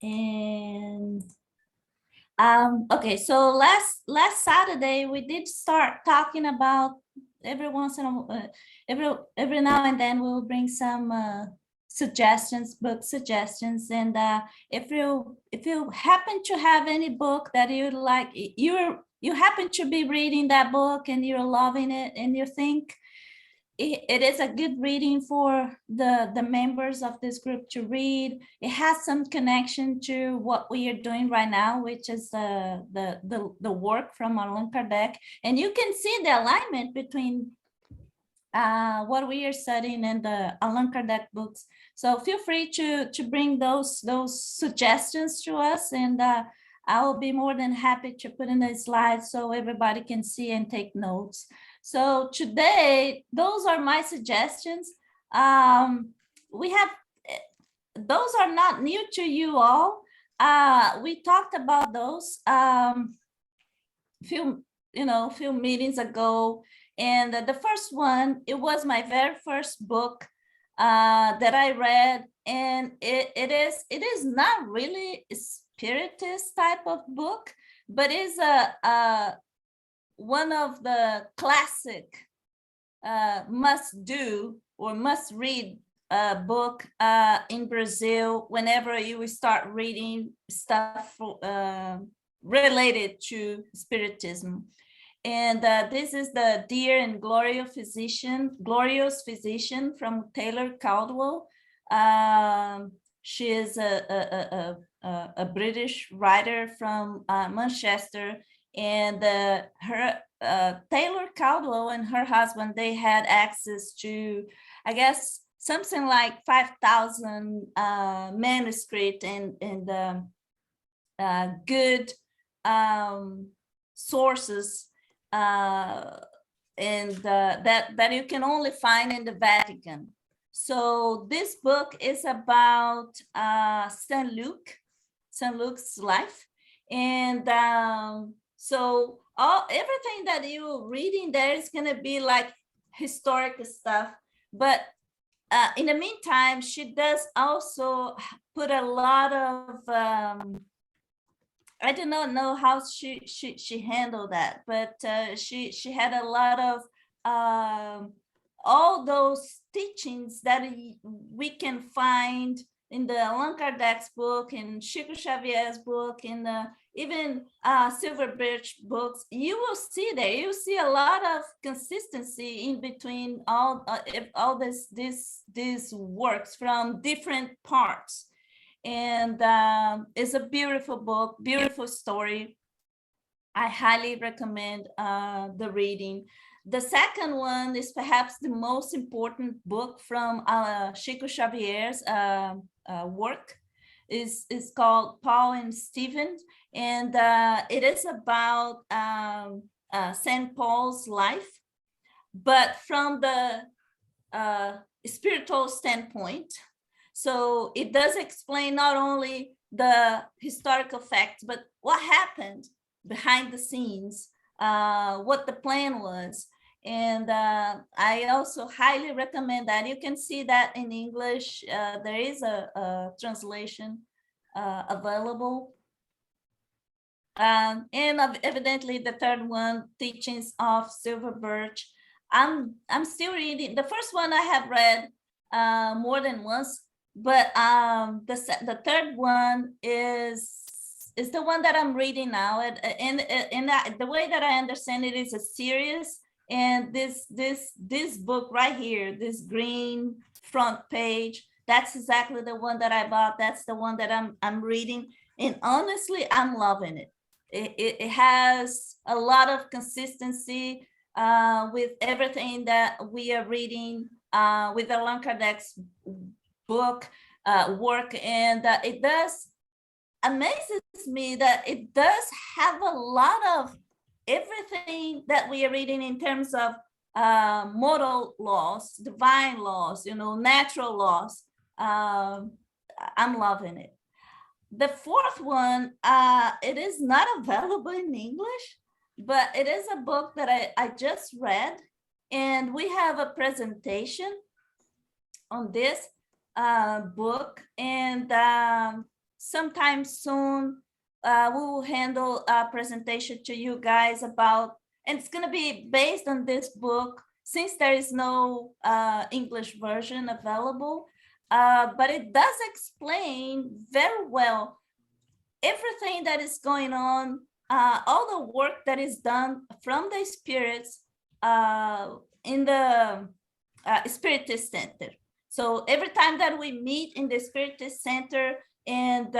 And okay, so last Saturday we did start talking about every once in a every now and then we'll bring some suggestions, book suggestions, and if you happen to have any book that you like, you happen to be reading that book and you're loving it, and you think it is a good reading for the members of this group to read. It has some connection to what we are doing right now, which is the work from Allan Kardec. And you can see the alignment between what we are studying and the Allan Kardec books. So feel free to bring those suggestions to us, and I will be more than happy to put in the slides so everybody can see and take notes. So today, those are my suggestions. We have, those are not new to you all. We talked about those few meetings ago. And the first one, it was my very first book that I read. And it is not really a spiritist type of book, but is one of the classic must do or must read book in Brazil whenever you start reading stuff related to spiritism. And this is the Dear and Glorious Physician from Taylor Caldwell. She is a British writer from Manchester. And her Taylor Caldwell and her husband, they had access to, I guess, something like 5,000 manuscript and good sources, and that you can only find in the Vatican. So this book is about Saint Luke's life, and so everything that you're reading there is going to be like historic stuff. But in the meantime, she does also put a lot of, I do not know how she handled that, but she had a lot of all those teachings that we can find in the Allan Kardec's book, in Chico Xavier's book, in even Silver Birch books. You will see there. You see a lot of consistency in between all these works from different parts, and it's a beautiful book, beautiful story. I highly recommend the reading. The second one is perhaps the most important book from Chico Xavier's work. Is called Paul and Stephen, and it is about St. Paul's life, but from the spiritual standpoint. So it does explain not only the historical facts, but what happened behind the scenes, what the plan was. And I also highly recommend that. You can see that in English. There is a translation available. And evidently the third one, Teachings of Silver Birch. I'm still reading. The first one I have read more than once, but the third one is the one that I'm reading now. And the way that I understand it is a series. And this book right here, this green front page, that's exactly the one that I bought. That's the one that I'm reading. And honestly, I'm loving it. It has a lot of consistency with everything that we are reading with Allan Kardec's book work. And it does amazes me that it does have a lot of everything that we are reading in terms of moral laws, divine laws, natural laws. I'm loving it. The fourth one, it is not available in English, but it is a book that I just read, and we have a presentation on this. book, and sometime soon we will handle a presentation to you guys about, and it's going to be based on this book since there is no English version available, but it does explain very well everything that is going on, all the work that is done from the spirits in the Spiritist Center. So every time that we meet in the Spiritist Center, and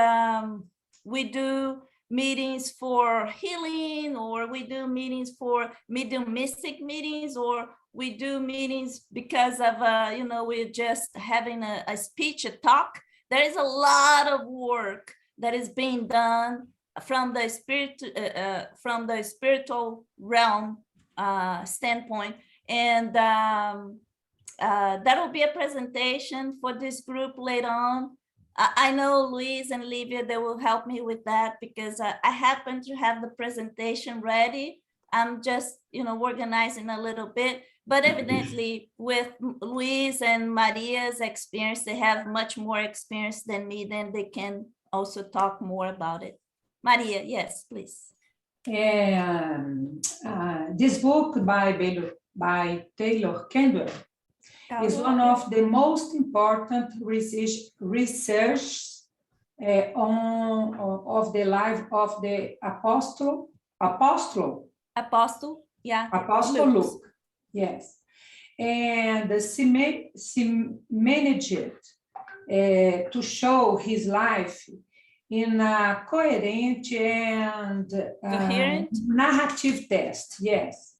we do meetings for healing, or we do meetings for mediumistic meetings, or we do meetings because of, we're just having a speech, a talk. There is a lot of work that is being done from the spiritual realm standpoint, and that will be a presentation for this group later on. I know Luis and Livia, they will help me with that, because I happen to have the presentation ready. I'm just, organizing a little bit, but evidently with Luis and Maria's experience, they have much more experience than me, then they can also talk more about it. Maria, yes, please. This book by Taylor Kendall is one of the most important research of the life of the Apostle Luke. Yes. And she managed to show his life in a coherent and narrative text, yes.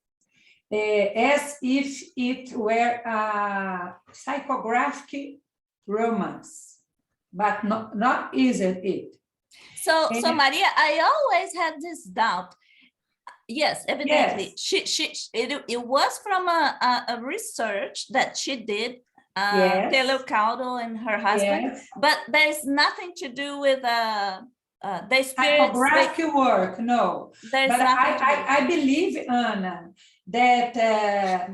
As if it were a psychographic romance, but not isn't it? So Maria, I always had this doubt. Yes, evidently, yes. It was from a research that she did, yes. Taylor Caldwell and her husband, yes. But there's nothing to do with the spirits. Psychographic work, no. There's but nothing I believe, Anna, that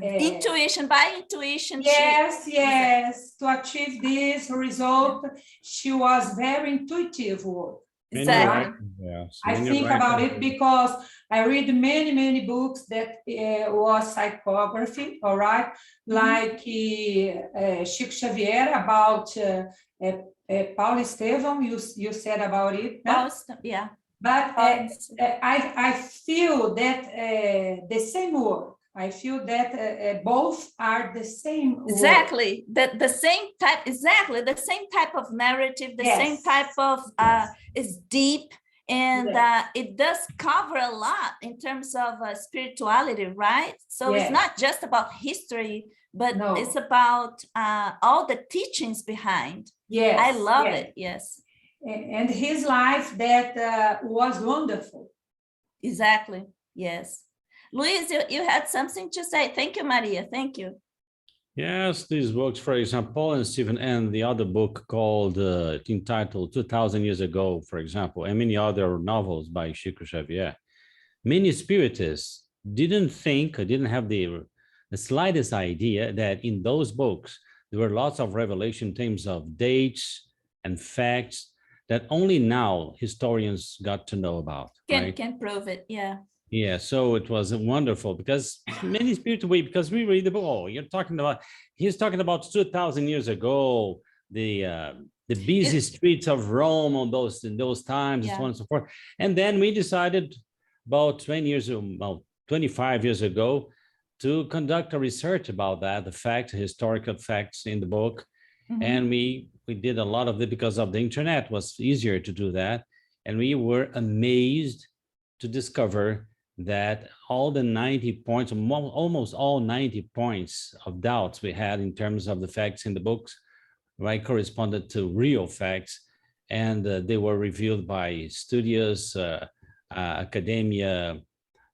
intuition, by intuition. Yes, to achieve this result, she was very intuitive work. Exactly. Yes. I think about it because I read many books that was psychography, all right, like Chico Xavier about Paulo Estevam, you said about it. Yeah. But I feel that the same work. I feel that both are the same. Exactly, the same type. Exactly, the same type of narrative. The same type of is deep, and it does cover a lot in terms of spirituality, right? So it's not just about history, but it's about all the teachings behind. Yes, I love it. Yes, and his life that was wonderful. Exactly. Yes. Luis, you had something to say. Thank you, Maria. Thank you. Yes, these books, for example, and Stephen, and the other book called, entitled 2000 Years Ago, for example, and many other novels by Chico Xavier. Many spiritists didn't have the slightest idea that in those books, there were lots of revelation in terms of dates and facts that only now historians got to know about. Can prove it, yeah. Yeah, so it was wonderful because many spiritual way, because we read the book, he's talking about 2000 years ago, the busy streets of Rome in those times, and so on and so forth. And then we decided about 25 years ago to conduct a research about that, the historical facts in the book. And we did a lot of it because of the internet. It was easier to do that. And we were amazed to discover that all the 90 points, almost all 90 points of doubts we had in terms of the facts in the books, right, corresponded to real facts. And they were revealed by studious academia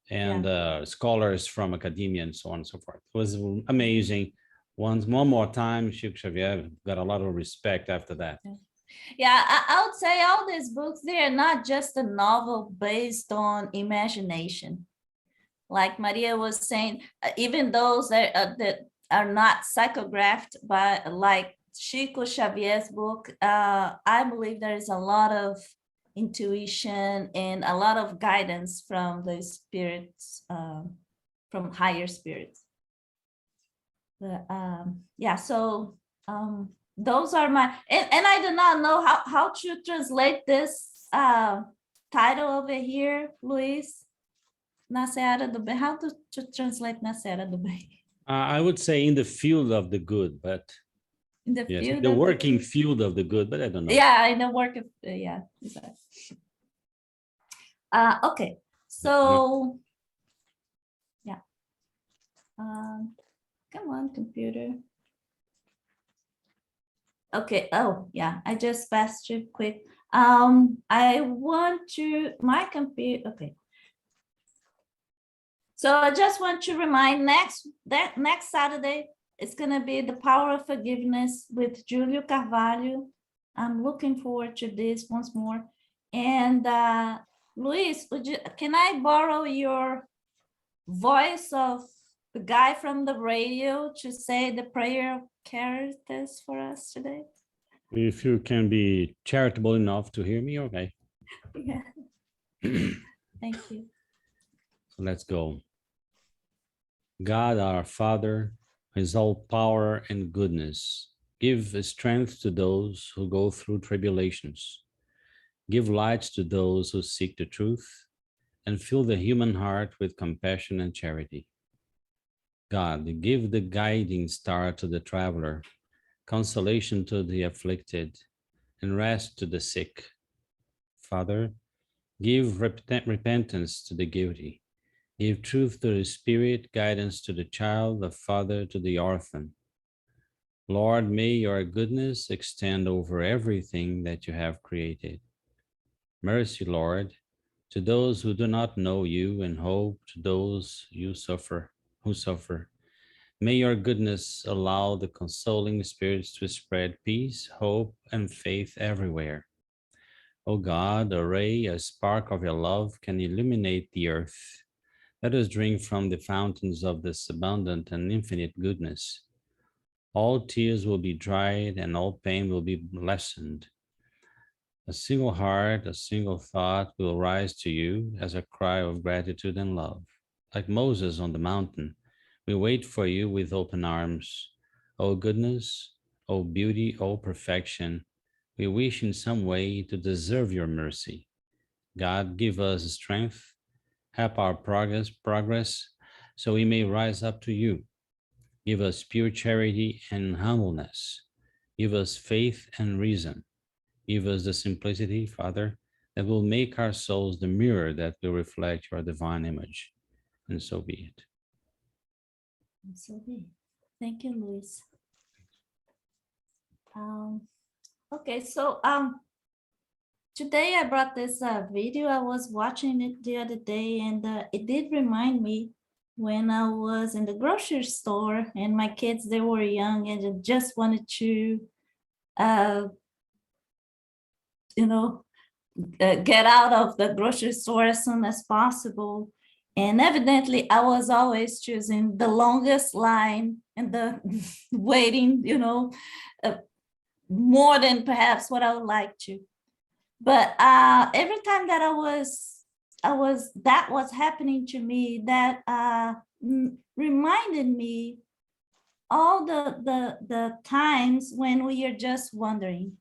and scholars from academia and so on and so forth. It was amazing. One more time, Chico Xavier got a lot of respect after that. Yeah, I would say all these books, they are not just a novel based on imagination. Like Maria was saying, even those that are not psychographed by, like Chico Xavier's book, I believe there is a lot of intuition and a lot of guidance from the spirits, from higher spirits. But, yeah, so those are my, and I do not know how to translate this title over here, Luis. Na Seara do Bem. How to translate Na Seara do Bem? I would say in the field of the good, but In the yes, field the of working field of the good, but I don't know. yeah, in the work of yeah, exactly. Okay, so yeah. Come on, computer. Okay. Oh, yeah. I just passed you quick. I want to my computer. Okay. So I just want to remind next Saturday it's gonna be the power of forgiveness with Julio Carvalho. I'm looking forward to this once more. And Luis, can I borrow your voice of the guy from the radio to say the prayer of characters for us today? If you can be charitable enough to hear me, okay. Yeah. Thank you. So let's go. God, our Father, is all power and goodness. Give strength to those who go through tribulations. Give light to those who seek the truth, and fill the human heart with compassion and charity. God, give the guiding star to the traveler, consolation to the afflicted, and rest to the sick. Father, give repentance to the guilty. Give truth to the spirit, guidance to the child, the father to the orphan. Lord, may your goodness extend over everything that you have created. Mercy, Lord, to those who do not know you, and hope to those who suffer. May your goodness allow the consoling spirits to spread peace, hope, and faith everywhere. O God, a ray, a spark of your love can illuminate the earth. Let us drink from the fountains of this abundant and infinite goodness. All tears will be dried and all pain will be lessened. A single heart, a single thought will rise to you as a cry of gratitude and love. Like Moses on the mountain, we wait for you with open arms. O goodness, O beauty, O perfection, we wish in some way to deserve your mercy. God, give us strength, help our progress, so we may rise up to you. Give us pure charity and humbleness. Give us faith and reason. Give us the simplicity, Father, that will make our souls the mirror that will reflect your divine image. And so be it. And so be it. Thank you, Luis. Okay, so today I brought this video. I was watching it the other day, and it did remind me when I was in the grocery store and my kids, they were young and they just wanted to, get out of the grocery store as soon as possible. And evidently I was always choosing the longest line and the waiting, more than perhaps what I would like to. But every time that that was happening to me, that reminded me all the times when we are just wondering.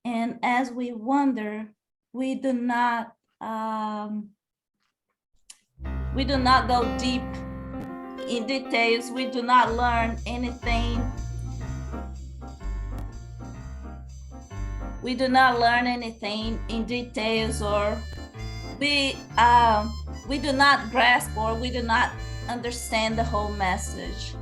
And as we wonder, we do not go deep in details. We do not learn anything. We do not learn anything in details, or we do not grasp, or we do not understand the whole message.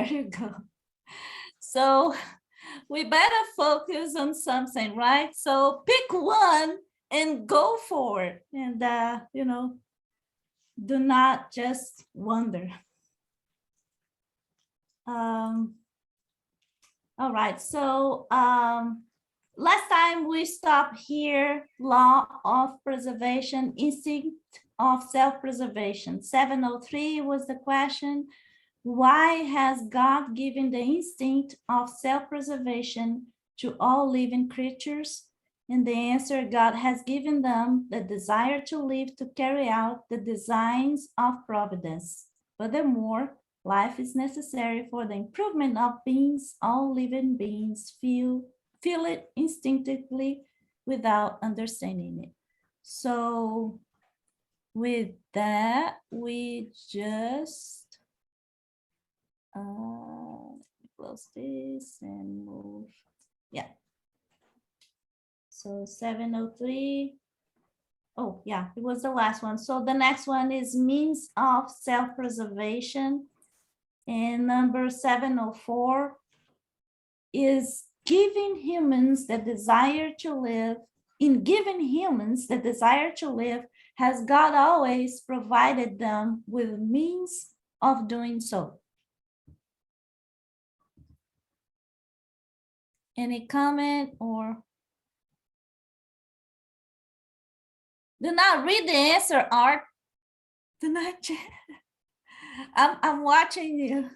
There you go. So we better focus on something, right? So pick one and go for it. And, you know, do not just wonder. All right, so last time we stopped here, law of preservation, instinct of self-preservation. 703 was the question. Why has God given the instinct of self-preservation to all living creatures? And the answer, God has given them the desire to live to carry out the designs of providence. Furthermore, life is necessary for the improvement of beings. All living beings feel it instinctively without understanding it. So with that, we just close this and move. Yeah. So 703. Oh, yeah, it was the last one. So the next one is means of self-preservation. And number 704 is giving humans the desire to live. In giving humans the desire to live, has God always provided them with means of doing so? Any comment or? Do not read the answer, Art. Do not. I'm watching you.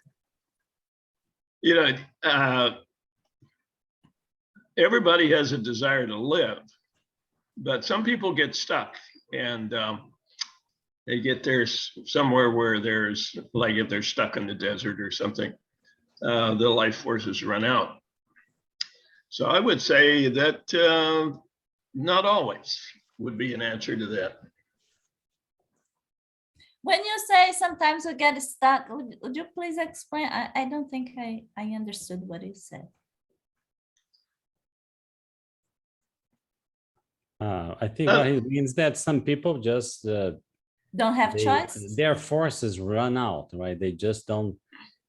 You know, everybody has a desire to live, but some people get stuck and they get there somewhere where there's, like if they're stuck in the desert or something, the life forces run out. So I would say that not always would be an answer to that. When you say sometimes we get stuck, would you please explain? I don't think I understood what you said. I think what it means that some people just Don't have choice? their forces run out, right? They just don't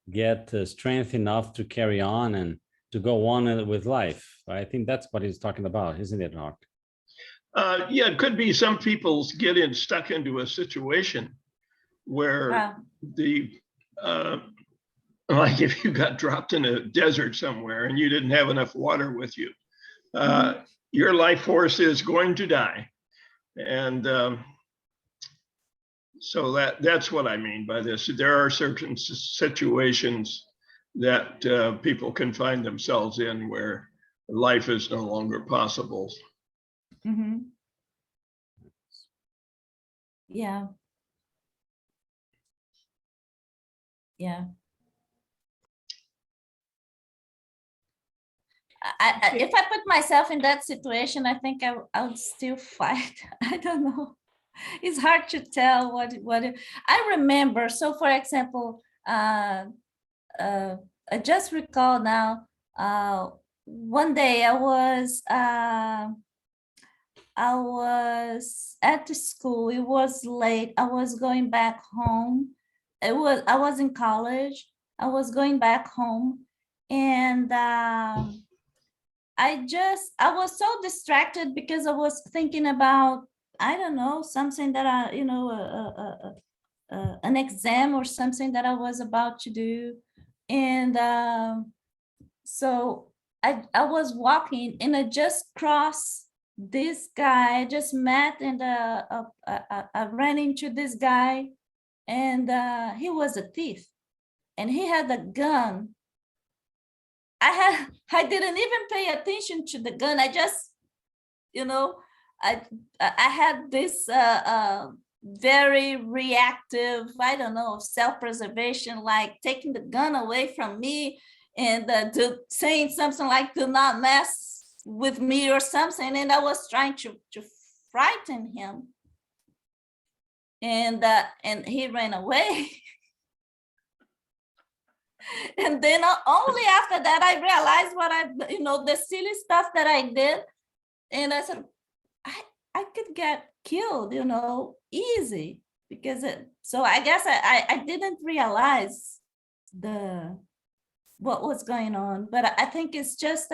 get strength enough to carry on and to go on with life. I think that's what he's talking about, isn't it, Mark? Yeah, it could be some people get stuck into a situation where the like if you got dropped in a desert somewhere and you didn't have enough water with you, your life force is going to die. And so that's what I mean by this. There are certain situations that people can find themselves in where life is no longer possible. Mm-hmm. Yeah. Yeah. If I put myself in that situation, I think I would still fight. I don't know. It's hard to tell what I remember. So, for example, I just recall now. One day I was at the school. It was late. I was going back home. I was in college. I was going back home, and I was so distracted because I was thinking about, I don't know, something that an exam or something that I was about to do, and so I was walking and I just crossed this guy. I just met and I ran into this guy, and he was a thief, and he had a gun. I didn't even pay attention to the gun. I just, I had this very reactive, I don't know, self-preservation, like taking the gun away from me and saying something like, do not mess with me or something. And I was trying to frighten him. And he ran away. And then only after that, I realized the silly stuff that I did. And I said, I could get killed, easy, because so I guess I didn't realize the what was going on. But I think it's just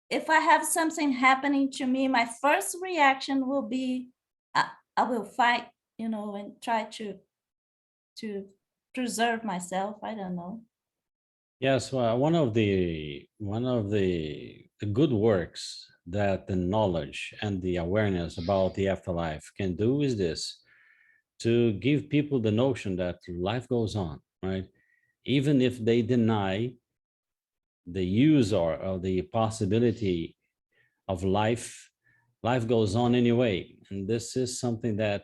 if I have something happening to me, my first reaction will be I will fight, you know, and try to preserve myself. I don't know. Yes, well, one of the good works that the knowledge and the awareness about the afterlife can do is this, to give people the notion that life goes on, right? Even if they deny the use or the possibility of life, life goes on anyway. And this is something that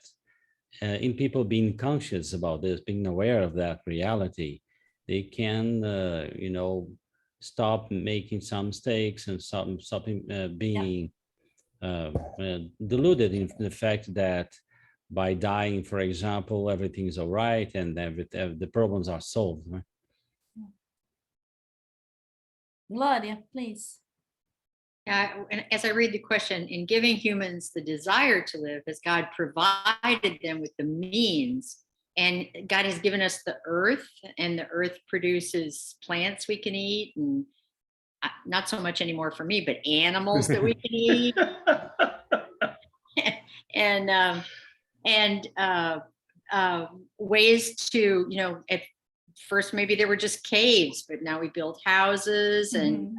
in people being conscious about this, being aware of that reality, they can, you know, stop making some mistakes and stop being deluded in the fact that by dying, for example, everything is all right and the problems are solved. Right? Gloria, please. And as I read the question, in giving humans the desire to live, has God provided them with the means? And God has given us the earth, and the earth produces plants we can eat, and not so much anymore for me, but animals that we can eat. and ways to, you know, at first maybe there were just caves, but now we build houses. And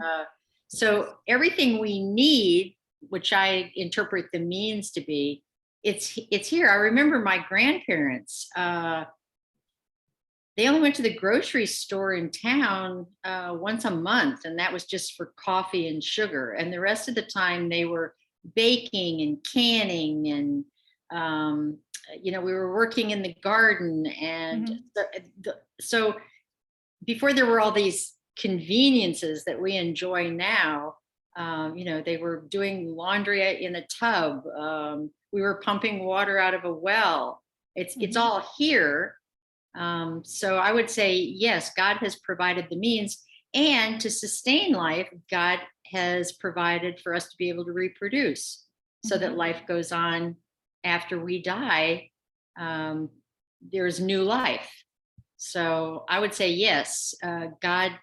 so everything we need, which I interpret the means to be, it's here. I remember my grandparents, they only went to the grocery store in town once a month, and that was just for coffee and sugar. And the rest of the time they were baking and canning, and you know, we were working in the garden. And so before there were all these conveniences that we enjoy now, you know, they were doing laundry in a tub. We were pumping water out of a well. It's all here. So I would say, yes, God has provided the means, and to sustain life, God has provided for us to be able to reproduce, so that life goes on after we die. There's new life. So I would say, yes, God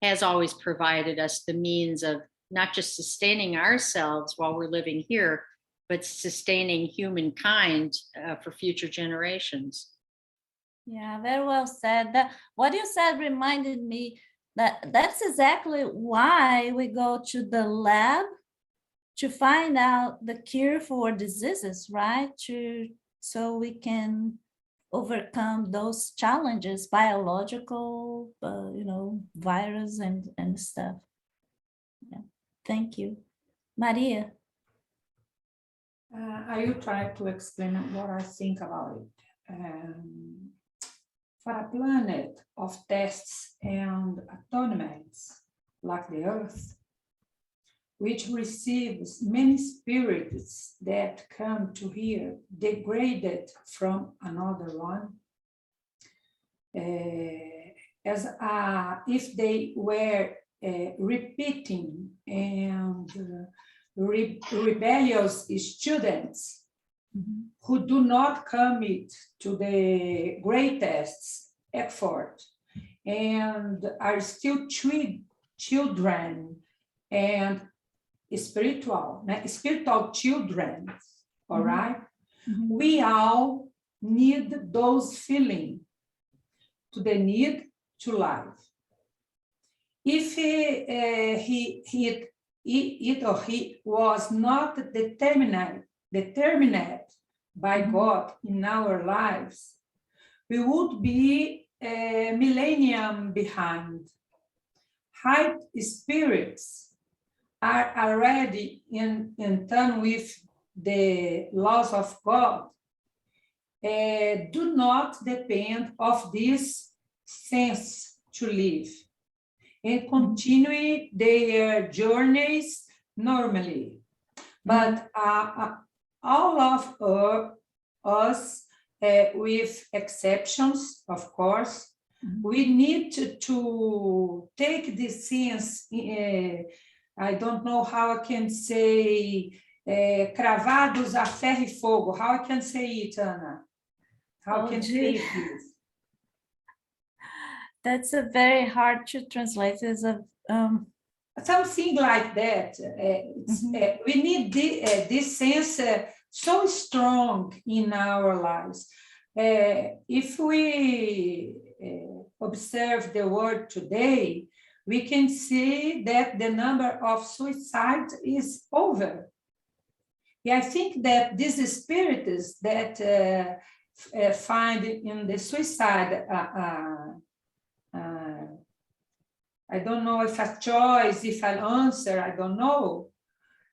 has always provided us the means of not just sustaining ourselves while we're living here, but sustaining humankind for future generations. Yeah, very well said. That what you said reminded me that that's exactly why we go to the lab to find out the cure for diseases, right? So we can overcome those challenges, biological, you know, virus and stuff. Yeah. Thank you. Maria. I will try to explain what I think about it. For a planet of tests and atonements like the Earth, which receives many spirits that come to here degraded from another one, as if they were repeating and rebellious students who do not commit to the greatest effort and are still children and spiritual children, all right? We all need those feelings to the need to life. If it or he was not determined by God in our lives, we would be a millennium behind. High spirits are already in tune with the laws of God, do not depend of this sense to live and continue their journeys normally. But all of us, with exceptions, of course, we need to take this sense, I don't know how I can say, cravados a ferro e fogo. How I can say it, Anna? How can say this? That's a very hard to translate. It's a Something like that. We need this sense so strong in our lives. If we observe the world today, we can see that the number of suicide is over. Yeah, I think that these spirits that find in the suicide, I don't know if a choice, if an answer, I don't know.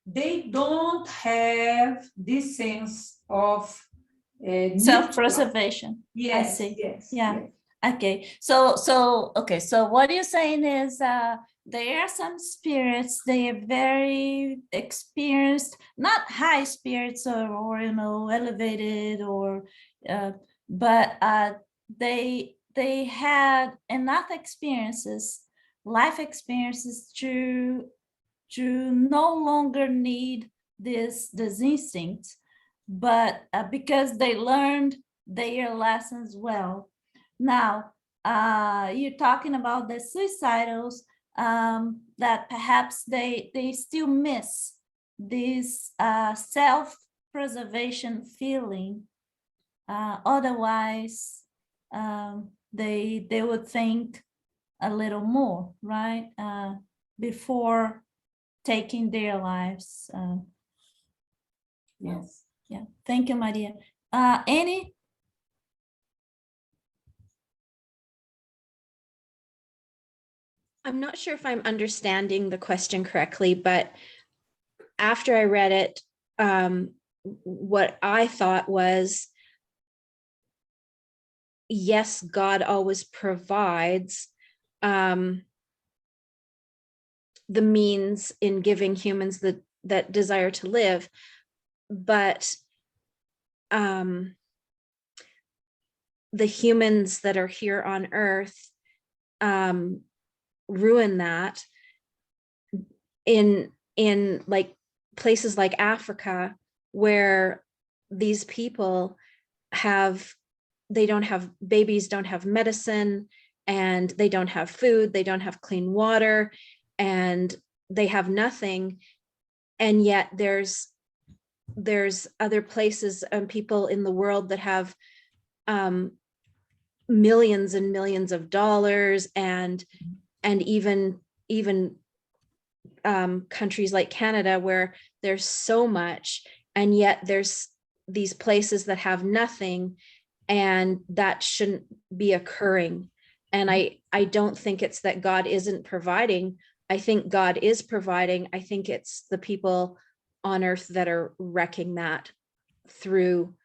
They don't have this sense of self-preservation. Yes, I see. yes. Yeah. Yes. Okay. So what you're saying is there are some spirits, they are very experienced, not high spirits or elevated or but they had enough experiences, life experiences to no longer need this instinct, but because they learned their lessons well. Now, you're talking about the suicidals that perhaps they still miss this self-preservation feeling. Otherwise, they would think a little more, right? Before taking their lives. Yes. Yeah. Thank you, Maria. Annie? I'm not sure if I'm understanding the question correctly, but after I read it, what I thought was, yes, God always provides the means in giving humans that desire to live, but the humans that are here on earth ruin that in like places like Africa, where these people babies don't have medicine, and they don't have food, they don't have clean water, and they have nothing. And yet there's other places and people in the world that have millions and millions of dollars, and even countries like Canada where there's so much, and yet there's these places that have nothing, and that shouldn't be occurring. And I don't think it's that God isn't providing. I think God is providing. I think it's the people on earth that are wrecking that through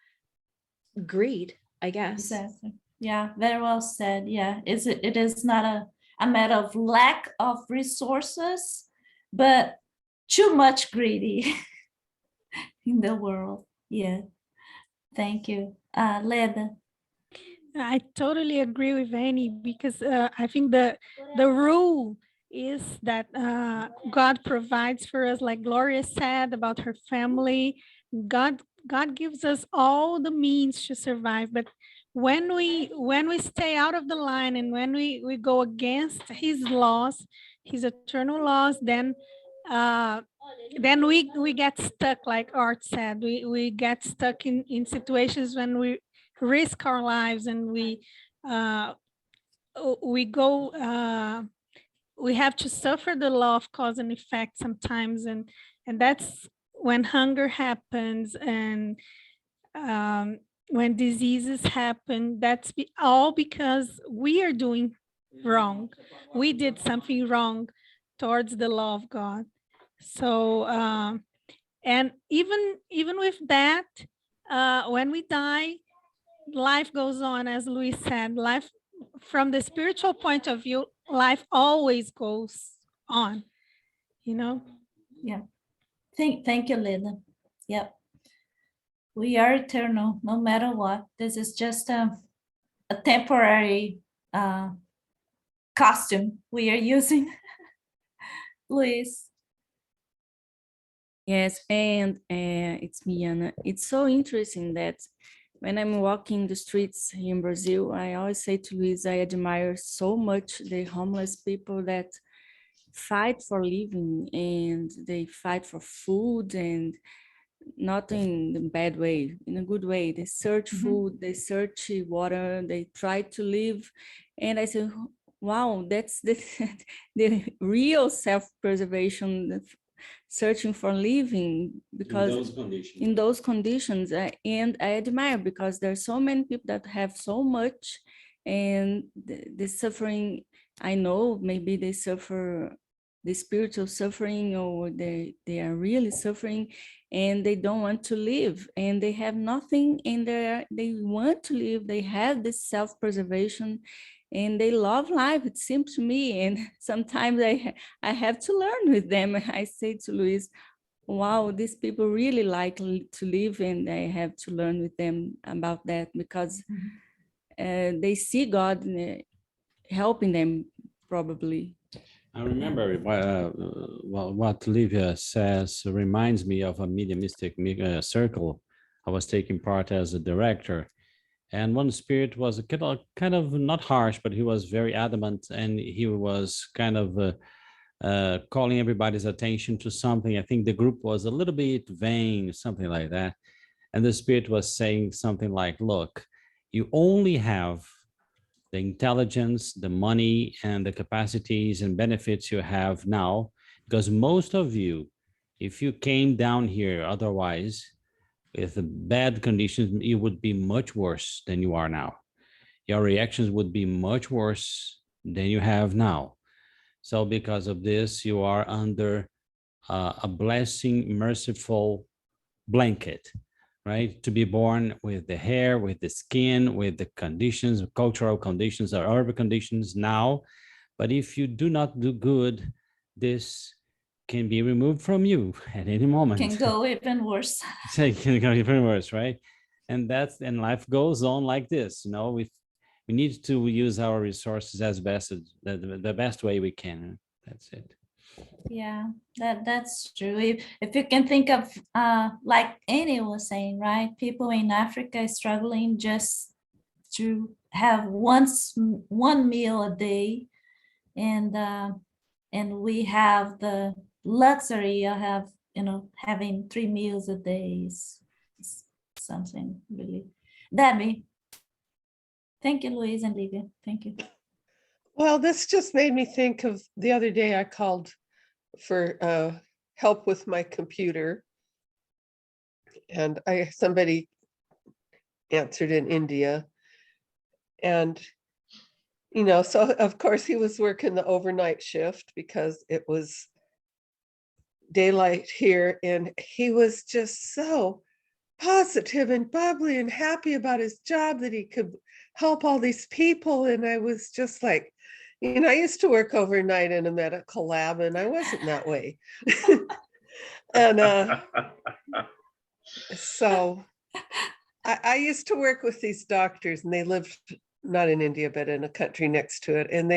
greed, I guess. Exactly. Yeah, very well said. Yeah, it is not a matter of lack of resources, but too much greedy in the world. Yeah. Thank you. Leda. I totally agree with Annie, because I think the rule is that God provides for us, like Gloria said about her family. God gives us all the means to survive, but when we stay out of the line, and when we go against his laws, his eternal laws, then we get stuck, like Art said. We get stuck in situations when we risk our lives, and we go we have to suffer the law of cause and effect sometimes, and that's when hunger happens, and when diseases happen. That's all because we are doing wrong. We did something wrong towards the law of God. So and even with that, when we die, life goes on. As Luis said, life from the spiritual point of view, life always goes on, you know. Yeah. Thank you, Leda. Yep. We are eternal, no matter what. This is just a temporary costume we are using. Luis. Yes, and it's me, Anna. It's so interesting that when I'm walking the streets here in Brazil, I always say to Luis, I admire so much the homeless people that fight for living, and they fight for food, and not in a bad way, in a good way. They search food, they search water, they try to live. And I say, wow, that's the real self-preservation, searching for living, because in those conditions, and I admire, because there are so many people that have so much, and the suffering, I know maybe they suffer the spiritual suffering, or they are really suffering, and they don't want to live, and they have nothing, and they want to live, they have this self-preservation, and they love life, it seems to me. And sometimes I have to learn with them. I say to Luis, wow, these people really like to live, and I have to learn with them about that, because they see God helping them, probably. I remember what Livia says reminds me of a mediumistic circle I was taking part as a director. And one spirit was kind of not harsh, but he was very adamant, and he was kind of calling everybody's attention to something. I think the group was a little bit vain, something like that. And the spirit was saying something like, look, you only have the intelligence, the money, and the capacities and benefits you have now, because most of you, if you came down here otherwise, with the bad conditions, you would be much worse than you are now. Your reactions would be much worse than you have now. So because of this, you are under a blessing, merciful blanket, right? To be born with the hair, with the skin, with the conditions, cultural conditions or urban conditions now. But if you do not do good, this can be removed from you at any moment. Can go even worse. So it can go even worse, right? And life goes on like this. We need to use our resources as best as the best way we can. That's it. Yeah, that's true. If you can think of like Annie was saying, right? People in Africa struggling just to have one meal a day, and we have the luxury of having 3 meals a day is something really. Debbie. Thank you, Louise and Livia. Thank you. Well, this just made me think of the other day I called for help with my computer, and somebody answered in India, and so of course he was working the overnight shift because it was daylight here, and he was just so positive and bubbly and happy about his job that he could help all these people. And I was just like, I used to work overnight in a medical lab, and I wasn't that way. And so I used to work with these doctors, and they lived not in India, but in a country next to it. And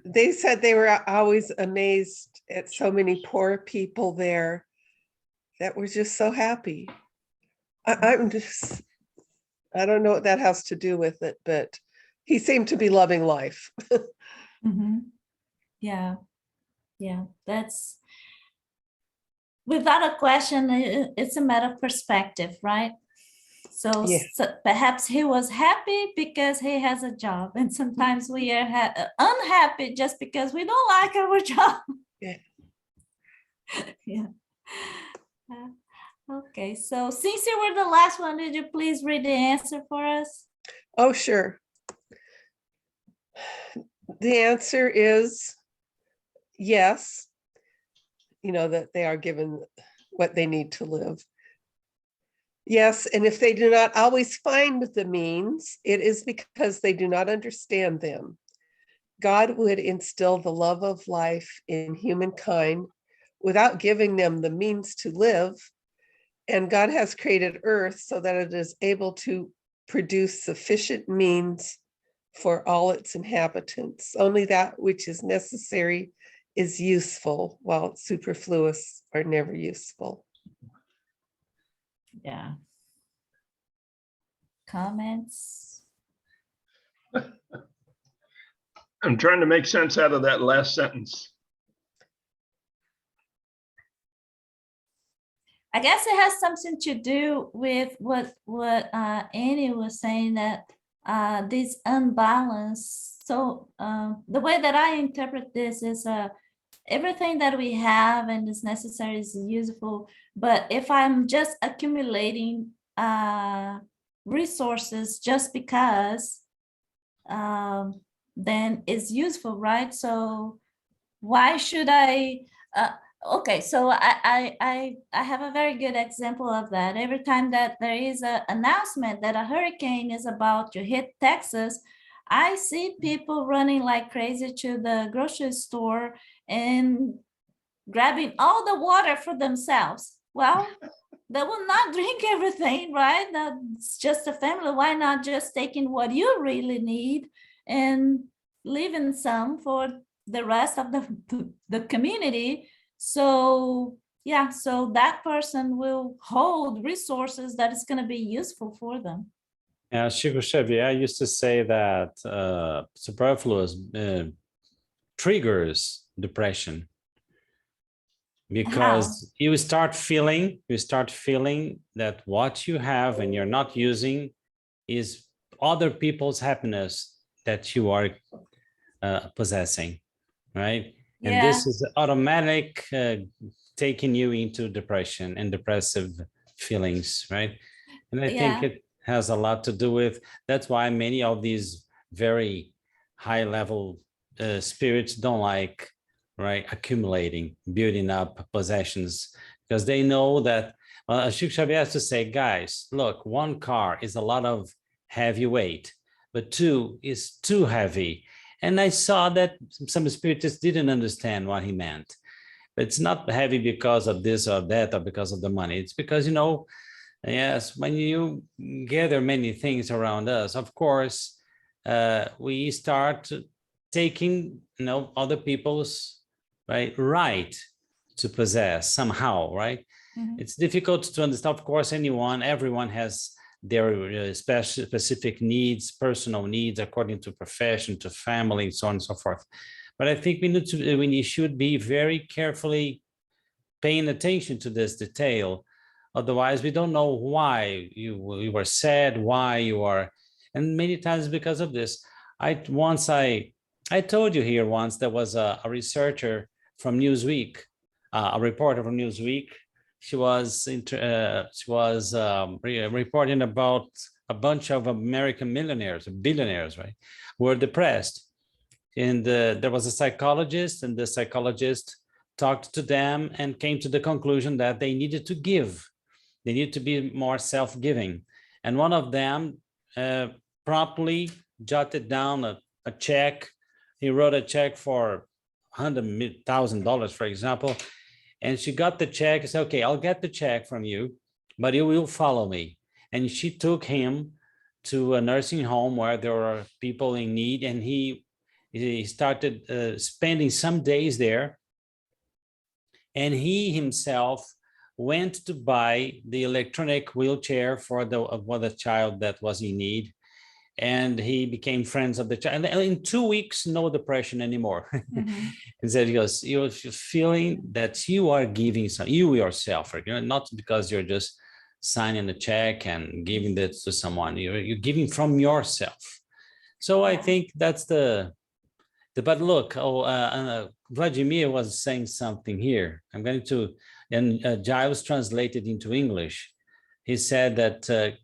they said they were always amazed at so many poor people there that were just so happy. I don't know what that has to do with it, but he seemed to be loving life. Yeah, that's without a question. It's a matter of perspective, right? So perhaps he was happy because he has a job, and sometimes we are unhappy just because we don't like our job. Yeah. Okay, so since you were the last one, did you please read the answer for us? Oh, sure. The answer is yes, that they are given what they need to live. Yes, and if they do not always find the means, it is because they do not understand them. God would instill the love of life in humankind without giving them the means to live. And God has created Earth so that it is able to produce sufficient means for all its inhabitants. Only that which is necessary is useful, while superfluous are never useful. Yeah. comments? I'm trying to make sense out of that last sentence. I guess it has something to do with what Annie was saying, that this unbalance. So the way that I interpret this is everything that we have and is necessary is useful. But if I'm just accumulating resources just because, then it's useful, right? So why should I? Okay, so I have a very good example of that. Every time that there is an announcement that a hurricane is about to hit Texas, I see people running like crazy to the grocery store and grabbing all the water for themselves. Well, they will not drink everything, right? That's just a family. Why not just taking what you really need and leaving some for the rest of the community? So yeah, so that person will hold resources that is going to be useful for them. Yeah, Chico Xavier used to say that superfluous triggers depression, because you start feeling that what you have and you're not using is other people's happiness that you are possessing, right? Yeah. And this is automatic taking you into depression and depressive feelings, right? And I think it has a lot to do with, that's why many of these very high level spirits don't like, right, accumulating, building up possessions, because they know that, Chico Xavier has to say, guys, look, one car is a lot of heavy weight, but two is too heavy. And I saw that some spiritists didn't understand what he meant. But it's not heavy because of this or that or because of the money. It's because, you know, yes, when you gather many things around us, of course, we start taking, you know, other people's right to possess somehow, right? Mm-hmm. It's difficult to understand. Of course, everyone has their specific needs, personal needs, according to profession, to family, so on and so forth. But I think we should be very carefully paying attention to this detail. Otherwise, we don't know why you were sad, why you are, and many times because of this. I told you here once, there was a researcher from Newsweek, a reporter from Newsweek. She was reporting about a bunch of American millionaires, billionaires, right, who were depressed. And there was a psychologist, and the psychologist talked to them and came to the conclusion that they needed to give. They need to be more self-giving. And one of them promptly jotted down a check. He wrote a check for $100,000, for example. And she got the check and said, okay, I'll get the check from you, but you will follow me. And she took him to a nursing home where there were people in need. And he started spending some days there. And he himself went to buy the electronic wheelchair for the child that was in need. And he became friends of the child. And in 2 weeks, no depression anymore. Mm-hmm. And said, because you're feeling that you are giving some, you yourself, not because you're just signing a check and giving that to someone. You're giving from yourself. So I think that's but look, Vladimir was saying something here. I'm going to, and Giles translated into English. He said that,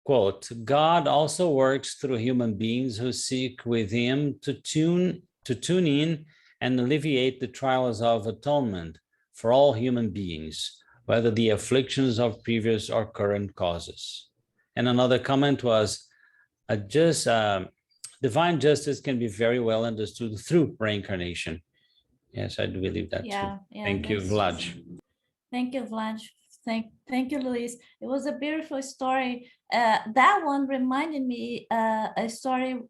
quote, God also works through human beings who seek with him to tune in and alleviate the trials of atonement for all human beings, whether the afflictions of previous or current causes. And another comment was, divine justice can be very well understood through reincarnation. Yes, I do believe that too. Thank you, Vlad. Thank you, Vlad. Thank you, Luis. It was a beautiful story. That one reminded me a story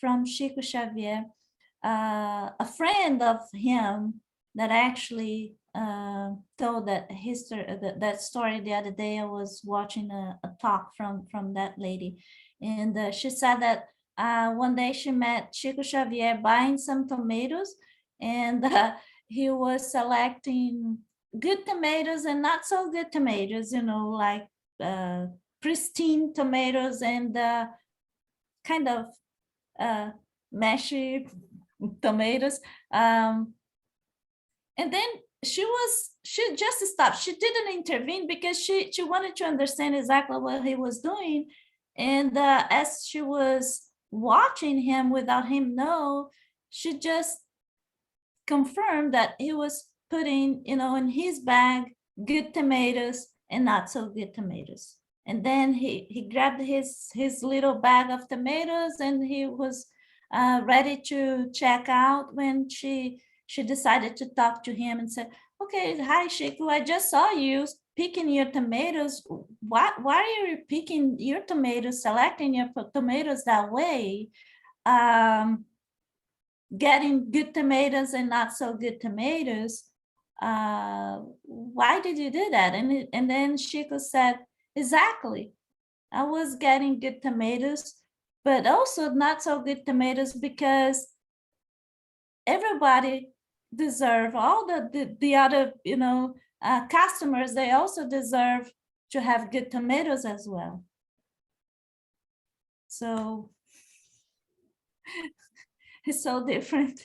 from Chico Xavier, a friend of him that actually told that history, that story the other day. I was watching a talk from that lady, and she said that one day she met Chico Xavier buying some tomatoes, and he was selecting good tomatoes and not so good tomatoes, like pristine tomatoes and kind of mashy tomatoes. And then she just stopped. She didn't intervene because she wanted to understand exactly what he was doing. And as she was watching him without him know, she just confirmed that he was putting, in his bag, good tomatoes and not so good tomatoes. And then he grabbed his little bag of tomatoes and he was ready to check out when she decided to talk to him and said, okay, hi, Chico, I just saw you picking your tomatoes. Why are you picking your tomatoes, selecting your tomatoes that way? Getting good tomatoes and not so good tomatoes. Why did you do that? And then Chico said, exactly. I was getting good tomatoes, but also not so good tomatoes because everybody deserve, all the other, customers, they also deserve to have good tomatoes as well. So it's so different,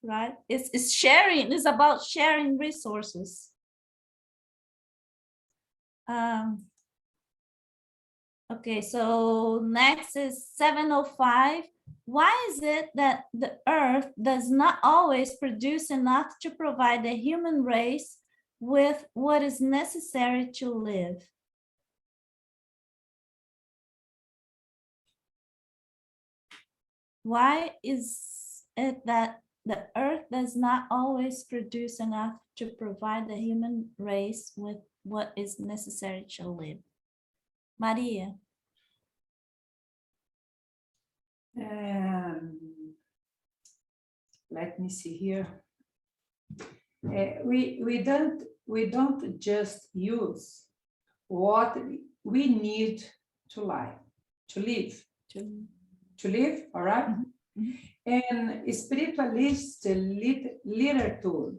right? It's sharing. It's about sharing resources. Okay, so next is 705. Why is it that the earth does not always produce enough to provide the human race with what is necessary to live? Why is it that the earth does not always produce enough to provide the human race with what is necessary to live? Maria. Let me see here. We don't just use what we need to live. All right? Mm-hmm. In spiritualist literature,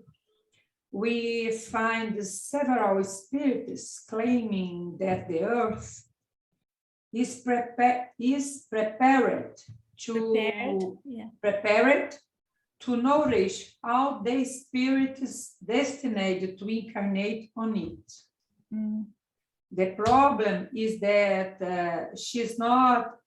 we find several spirits claiming that the earth is prepared to nourish all the spirits destined to incarnate on it. Mm. The problem is that she's not,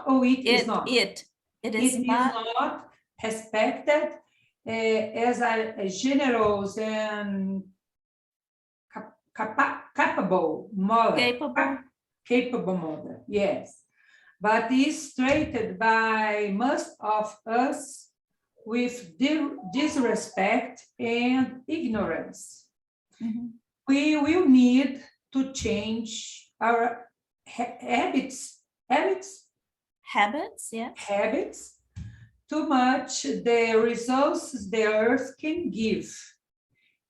or it is not. It is not respected as a generous and capable mother. Capable mother, yes. But is treated by most of us with disrespect and ignorance. Mm-hmm. We will need to change our habits, too much the resources the earth can give.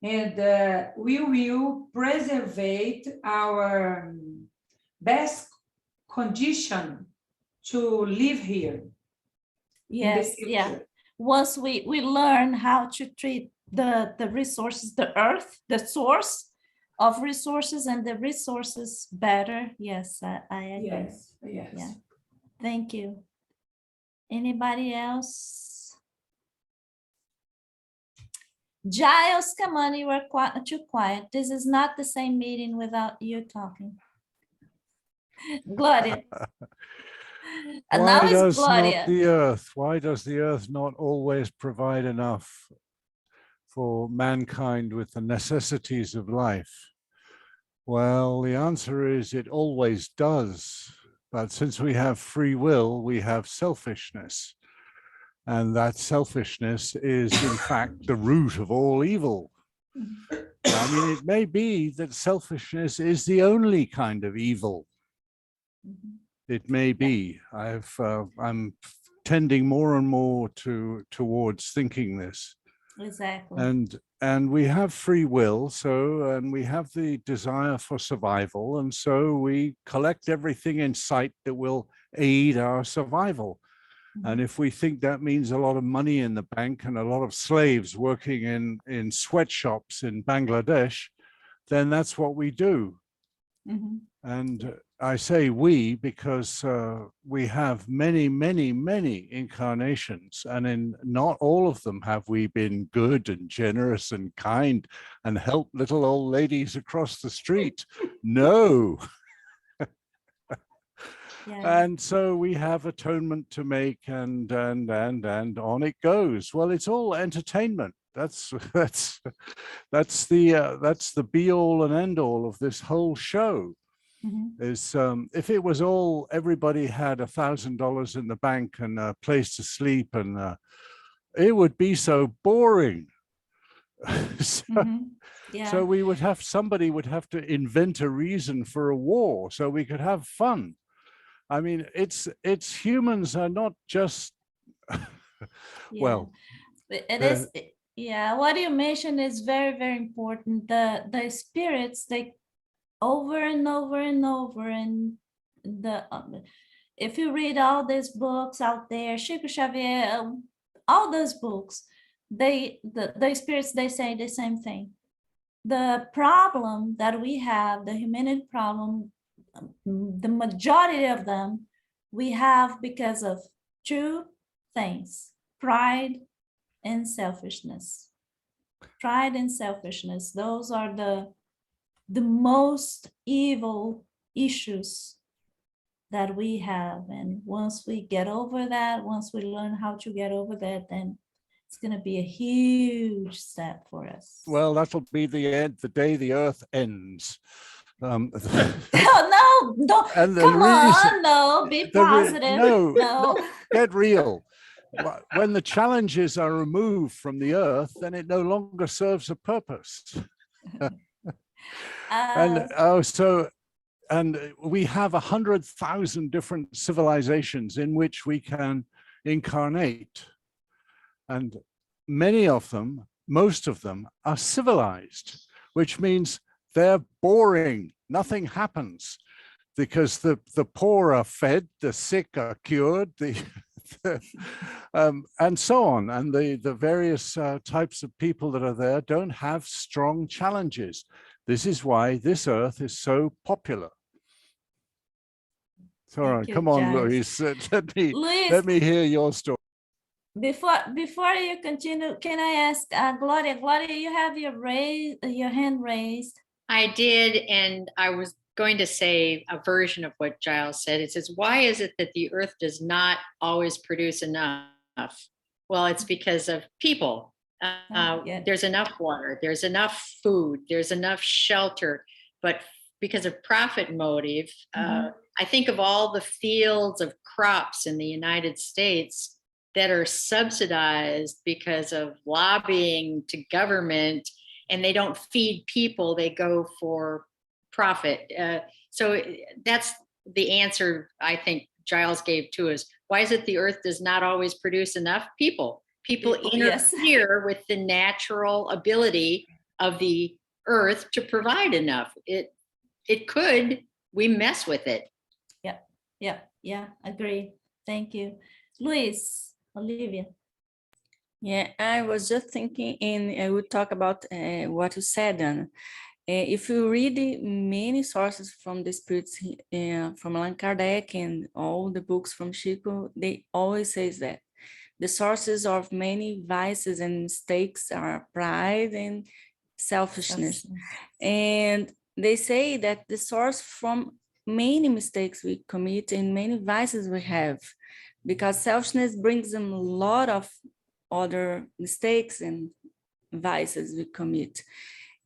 And we will preserve our best condition to live here. Yes, yeah. Once we learn how to treat the resources, the earth, the source of resources and the resources better. Yes, I agree. Yes. Yeah. Thank you. Anybody else? Giles, come on, you were too quiet. This is not the same meeting without you talking. Gloria. Why does the earth not always provide enough for mankind with the necessities of life? Well, the answer is it always does. But since we have free will, we have selfishness. And that selfishness is, in fact, the root of all evil. I mean, it may be that selfishness is the only kind of evil. It may be. I'm tending more and more towards thinking this. Exactly. And we have free will, and we have the desire for survival, and so we collect everything in sight that will aid our survival. And if we think that means a lot of money in the bank and a lot of slaves working in sweatshops in Bangladesh, then that's what we do. And I say we because we have many, many, many incarnations, and in not all of them have we been good and generous and kind and helped little old ladies across the street. No. Yeah. And so we have atonement to make, and on it goes. Well, it's all entertainment. That's the be all and end all of this whole show. Is if it was all, everybody had $1,000 in the bank and a place to sleep, and it would be so boring. Yeah. So we would have, somebody would have to invent a reason for a war so we could have fun. I mean, it's humans are not just well. It is. Yeah, what you mentioned is very, very important. The spirits, they over and over and over, and if you read all these books out there, Chico Xavier, all those books, the spirits, they say the same thing. The problem that we have, the humanity problem, the majority of them we have because of two things: pride and selfishness. Pride and selfishness, those are the most evil issues that we have. And once we get over that, once we learn how to get over that, then it's going to be a huge step for us. Well, that'll be the end, the day the earth ends. Oh, no, don't, come on, no, be positive. No, get real. When the challenges are removed from the earth, then it no longer serves a purpose. And we have 100,000 different civilizations in which we can incarnate. And many of them, most of them, are civilized, which means they're boring. Nothing happens because the poor are fed, the sick are cured, and so on. And the various types of people that are there don't have strong challenges. This is why this earth is so popular. It's all right. Come on, Luis. Let me hear your story. Before you continue, can I ask Gloria? Gloria, you have your hand raised. I did, and I was going to say a version of what Giles said. It says, why is it that the earth does not always produce enough? Well, it's because of people. There's enough water, there's enough food, there's enough shelter, but because of profit motive, I think of all the fields of crops in the United States that are subsidized because of lobbying to government, and they don't feed people, they go for profit. So that's the answer I think Giles gave to us. Why is it the earth does not always produce enough people? People interfere with the natural ability of the earth to provide enough. It could, we mess with it. Yeah, agree. Thank you. Luis, Olivia. Yeah, I was just thinking, and I would talk about what you said, Anna. If you read many sources from the spirits, from Allan Kardec and all the books from Chico, they always say that the sources of many vices and mistakes are pride and selfishness. And they say that the source from many mistakes we commit and many vices we have, because selfishness brings them a lot of other mistakes and vices we commit.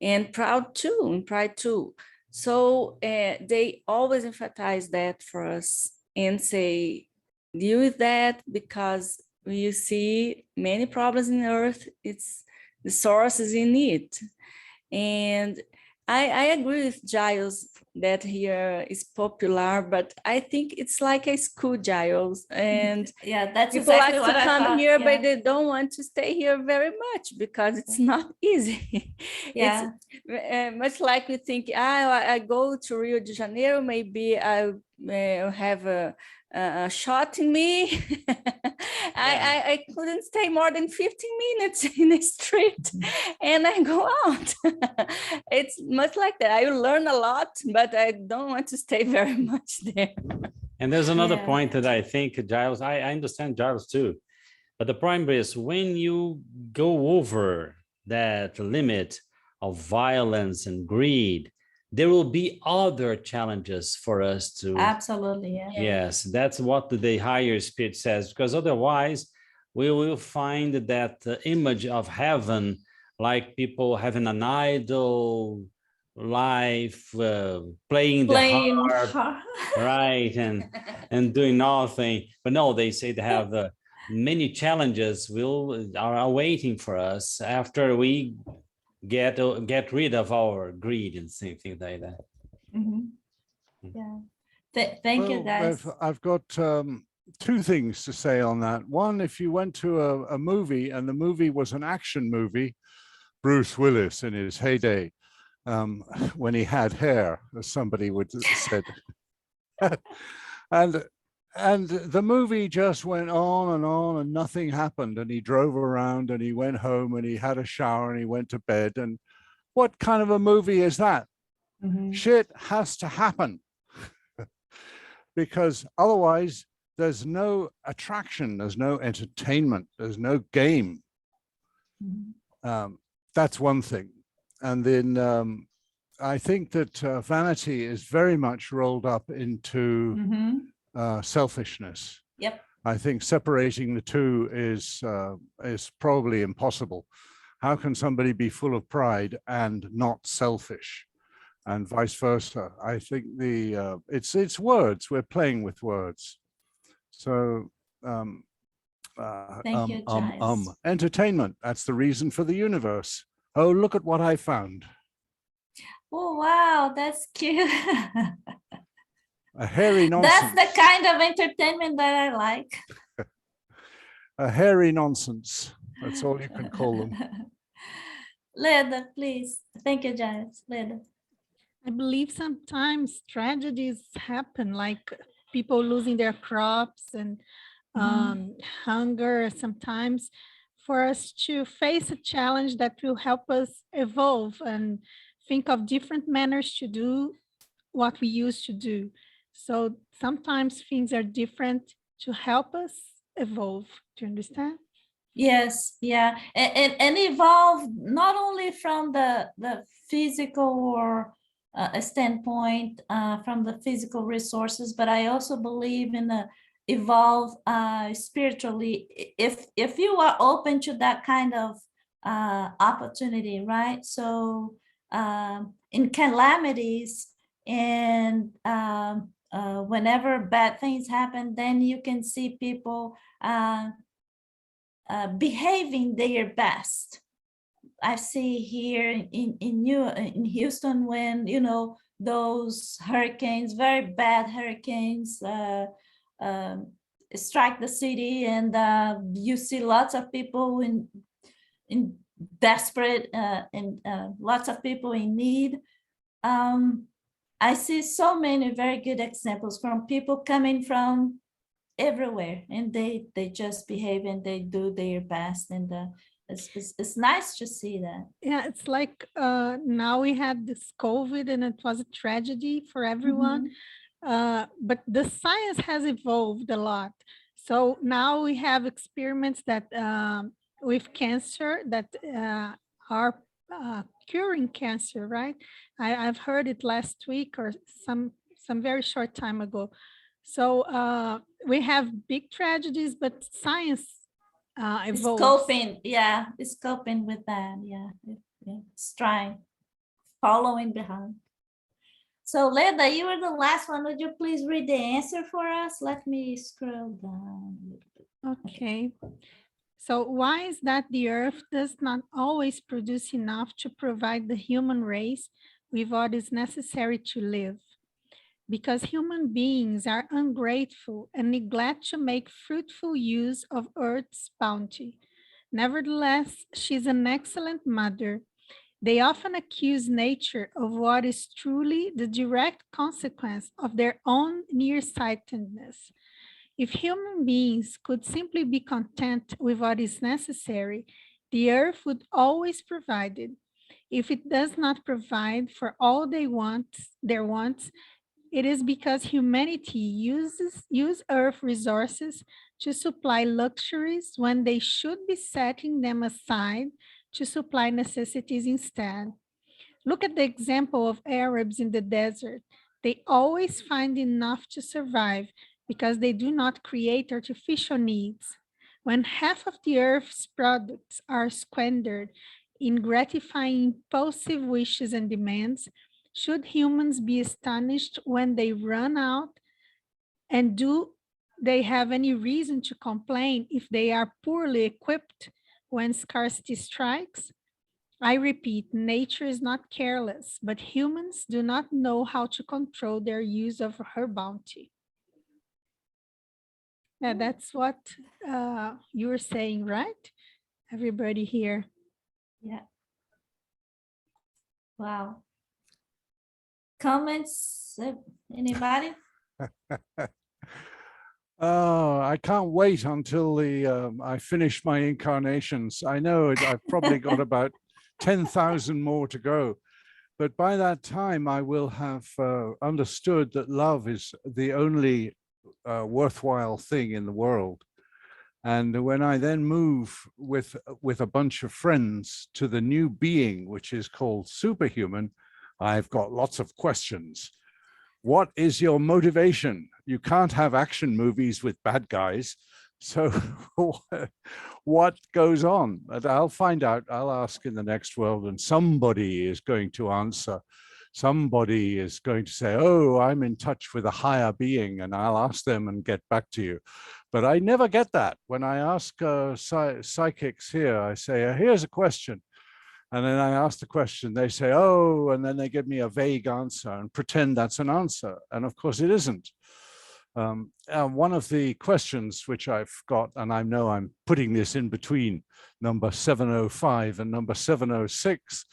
And pride too. So they always emphasize that for us and say, deal with that, because you see many problems in the earth, it's the source is in it. And I agree with Giles that here is popular, but I think it's like a school, Giles, and Yeah, that's people exactly like what to I come thought. here, Yeah. but they don't want to stay here very much because it's not easy. Yeah. It's much like we think, I go to Rio de Janeiro, maybe I have a shot in me. I couldn't stay more than 15 minutes in the street and I go out. It's much like that. I learn a lot, but I don't want to stay very much there. And there's another Yeah. point that I think, Giles, I understand Giles too. But the point is, when you go over that limit of violence and greed, there will be other challenges for us to. Absolutely. Yeah. Yes, that's what the higher spirit says, because otherwise we will find that image of heaven, like people having an idle life, playing the harp, right, and doing nothing. But no, they say they have many challenges are awaiting for us after we get rid of our greed and things like that. Mhm. Yeah. Thank you, guys. I've got two things to say on that. One, if you went to a movie and the movie was an action movie, Bruce Willis in his heyday, when he had hair, as somebody would have said, and the movie just went on and nothing happened, and he drove around and he went home and he had a shower and he went to bed. And what kind of a movie is that? Mhm. Shit has to happen. Because otherwise there's no attraction, there's no entertainment, there's no game. That's one thing. And then I think that vanity is very much rolled up into selfishness. Yep. I think separating the two is probably impossible. How can somebody be full of pride and not selfish? And vice versa. I think it's words. We're playing with words. So Thank you, Giles. entertainment. That's the reason for the universe. Oh, look at what I found. Oh, wow, that's cute. A hairy nonsense. That's the kind of entertainment that I like. A hairy nonsense. That's all you can call them. Leda, please. Thank you, Giles. Leda. I believe sometimes tragedies happen, like people losing their crops and hunger sometimes, for us to face a challenge that will help us evolve and think of different manners to do what we used to do. So sometimes things are different to help us evolve. Do you understand? Yes, yeah, and evolve not only from the physical or a standpoint, from the physical resources, but I also believe in the evolve spiritually, if you are open to that kind of opportunity, right? So in calamities and whenever bad things happen, then you can see people behaving their best. I see here in Houston, when those hurricanes, very bad hurricanes, strike the city, and you see lots of people in desperate and lots of people in need. I see so many very good examples from people coming from everywhere, and they just behave and they do their best, and it's nice to see that. Yeah, it's like now we had this COVID and it was a tragedy for everyone. But the science has evolved a lot. So now we have experiments that with cancer that are curing cancer, right? I've heard it last week or some very short time ago. So we have big tragedies, but science evolves. It's coping with that. Yeah, it's trying, following behind. So Leda, you were the last one. Would you please read the answer for us? Let me scroll down a little bit. Okay. So why is that the Earth does not always produce enough to provide the human race with what is necessary to live. Because human beings are ungrateful and neglect to make fruitful use of Earth's bounty. Nevertheless, she's an excellent mother. They often accuse nature of what is truly the direct consequence of their own nearsightedness. If human beings could simply be content with what is necessary, the earth would always provide it. If it does not provide for all their wants, it is because humanity use earth resources to supply luxuries when they should be setting them aside to supply necessities instead. Look at the example of Arabs in the desert. They always find enough to survive because they do not create artificial needs. When half of the earth's products are squandered in gratifying impulsive wishes and demands, should humans be astonished when they run out? And do they have any reason to complain if they are poorly equipped when scarcity strikes? I repeat, nature is not careless, but humans do not know how to control their use of her bounty. Yeah, that's what you were saying, right? Everybody here. Yeah. Wow. Comments? Anybody? Oh, I can't wait until I finish my incarnations. I know I've probably got about 10,000 more to go, but by that time I will have understood that love is the only worthwhile thing in the world. And when I then move with a bunch of friends to the new being, which is called superhuman, I've got lots of questions. What is your motivation? You can't have action movies with bad guys. So what goes on? And I'll find out. I'll ask in the next world, and somebody is going to answer. Somebody is going to say, oh, I'm in touch with a higher being, and I'll ask them and get back to you. But I never get that. When I ask psychics here, I say, here's a question. And then I ask the question, they say, oh, and then they give me a vague answer and pretend that's an answer. And of course it isn't. One of the questions which I've got, and I know I'm putting this in between number 705 and number 706,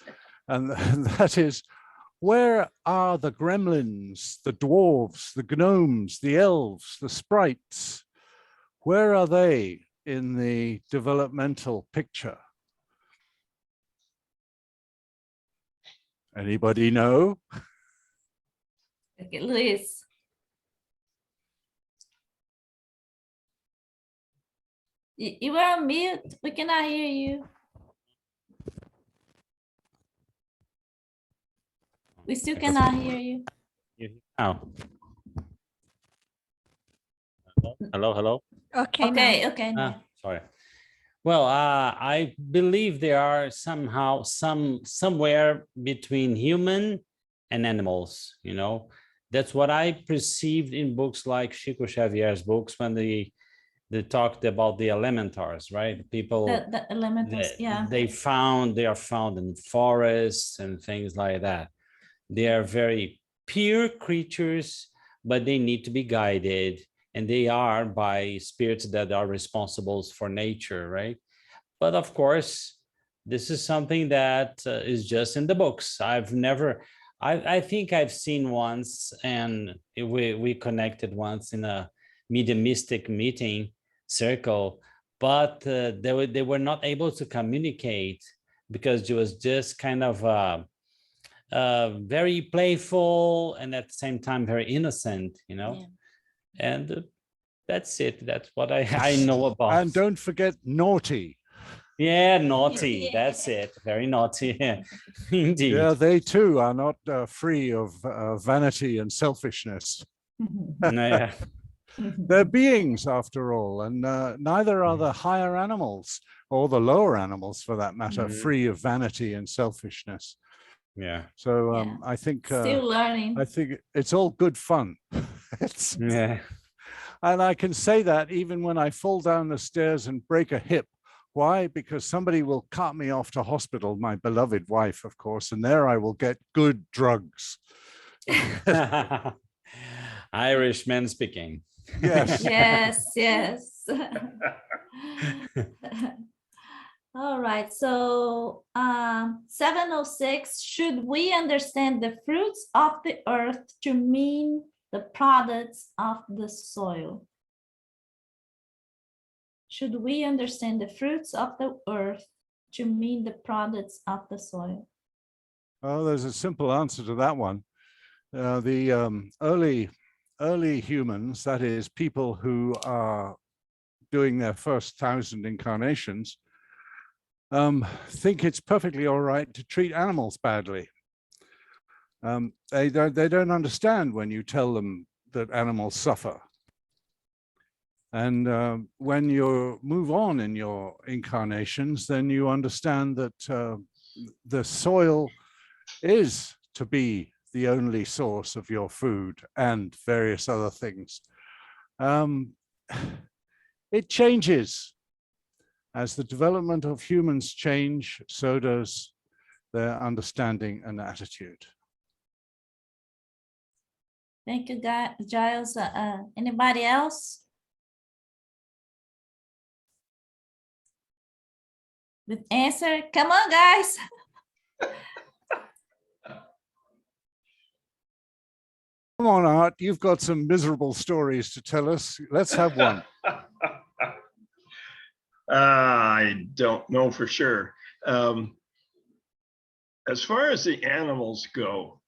and that is, where are the gremlins, the dwarves, the gnomes, the elves, the sprites? Where are they in the developmental picture? Anybody know? Okay, Luis. You are on mute. We cannot hear you. We still cannot hear you. Now. Hello, hello. Okay. Okay. Now. Sorry. Well, I believe they are somehow somewhere between human and animals, you know. That's what I perceived in books like Chico Xavier's books when they talked about the elementars, right? People, the elementals, yeah. They are found in forests and things like that. They are very pure creatures, but they need to be guided. And they are by spirits that are responsible for nature, right? But of course, this is something that is just in the books. I think I've seen once, and we connected once in a mediumistic meeting circle, but they were not able to communicate because it was just kind of very playful and at the same time very innocent, you know. Yeah. And that's it. That's what I know about. And don't forget naughty. Yeah, naughty. That's it. Very naughty. Indeed. Yeah, they too are not free of vanity and selfishness. Yeah. They're beings after all, and neither are the higher animals or the lower animals for that matter, free of vanity and selfishness. Yeah. So I think still learning. I think it's all good fun. And I can say that even when I fall down the stairs and break a hip Why? Because somebody will cart me off to hospital, my beloved wife, of course, and there I will get good drugs. Irishman speaking. Yes. Yes, yes. All right, so 706, should we understand the fruits of the earth to mean the products of the soil? Should we understand the fruits of the earth to mean the products of the soil? Oh, there's a simple answer to that one. The early humans, that is, people who are doing their first 1,000 incarnations, think it's perfectly all right to treat animals badly. They don't understand when you tell them that animals suffer. And when you move on in your incarnations, then you understand that the soil is to be the only source of your food and various other things. It changes. As the development of humans change, so does their understanding and attitude. Thank you, Giles. Anybody else? With answer? Come on, guys. Come on, Art, you've got some miserable stories to tell us. Let's have one. I don't know for sure. As far as the animals go,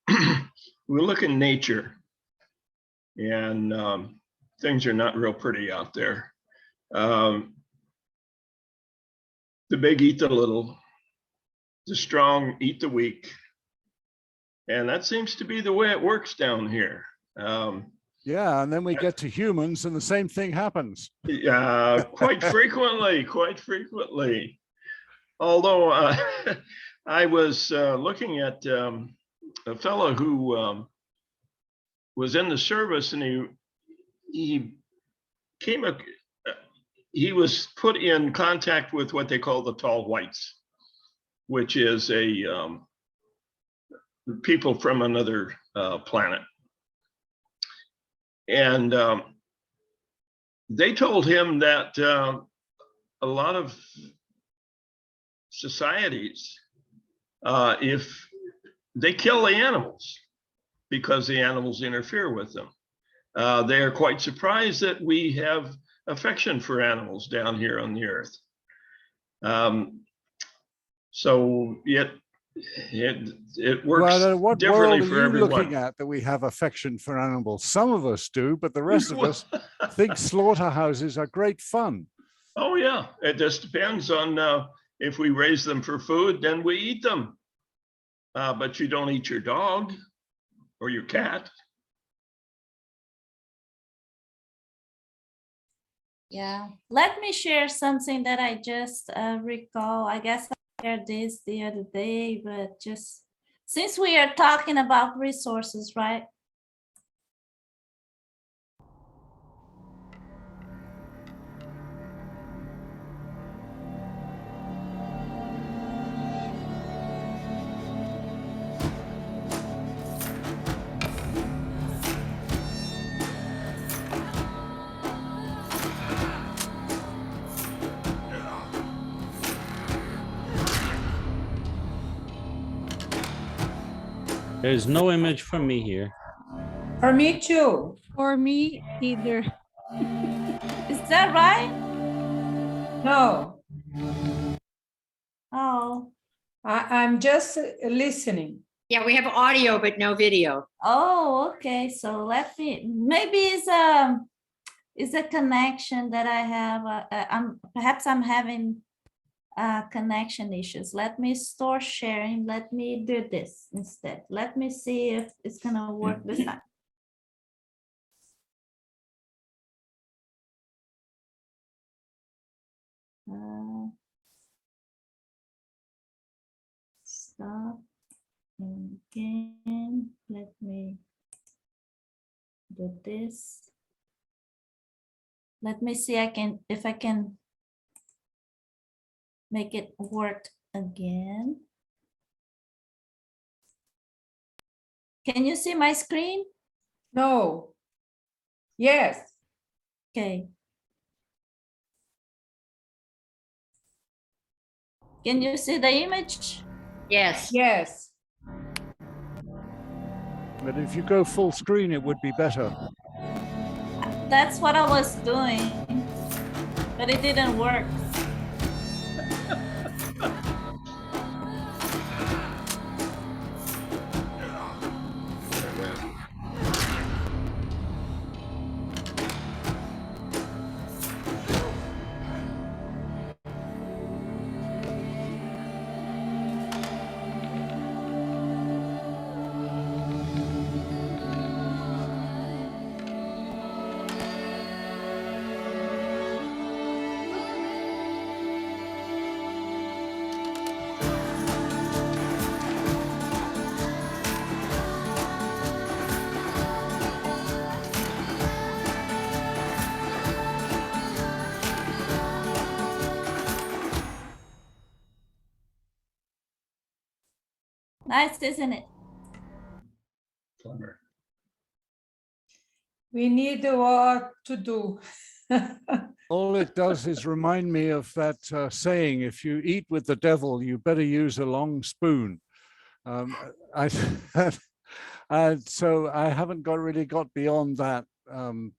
we look in nature and things are not real pretty out there. The big eat the little, the strong eat the weak. And that seems to be the way it works down here. Yeah, and then we get to humans and the same thing happens. Quite frequently. Although I was looking at a fellow who was in the service, and he was put in contact with what they call the tall whites, which is a people from another planet. And they told him that a lot of societies, if they kill the animals because the animals interfere with them, they are quite surprised that we have affection for animals down here on the earth. So it works what differently world for are you everyone. looking at that we have affection for animals? Some of us do, but the rest of us think slaughterhouses are great fun. Oh yeah, it just depends on if we raise them for food, then we eat them. But you don't eat your dog or your cat. Yeah, let me share something that I just recall. I guess I shared this the other day, but just since we are talking about resources, right? There's no image for me here. For me too. For me either. Is that right? No, Oh, I'm just listening. Yeah, we have audio, but no video. oh, okay. So let me, maybe it's a connection that I have. Perhaps I'm having connection issues. Let me stop sharing. Let me do this instead. Let me see if it's gonna work this time. Stop. And again, let me do this. Let me see if I can make it work again. Can you see my screen? No. Yes. Okay. Can you see the image? Yes. Yes. But if you go full screen, it would be better. That's what I was doing, but it didn't work. Nice, isn't it? Plumber. We need what to do. All it does is remind me of that saying, if you eat with the devil, you better use a long spoon. So I haven't really got beyond that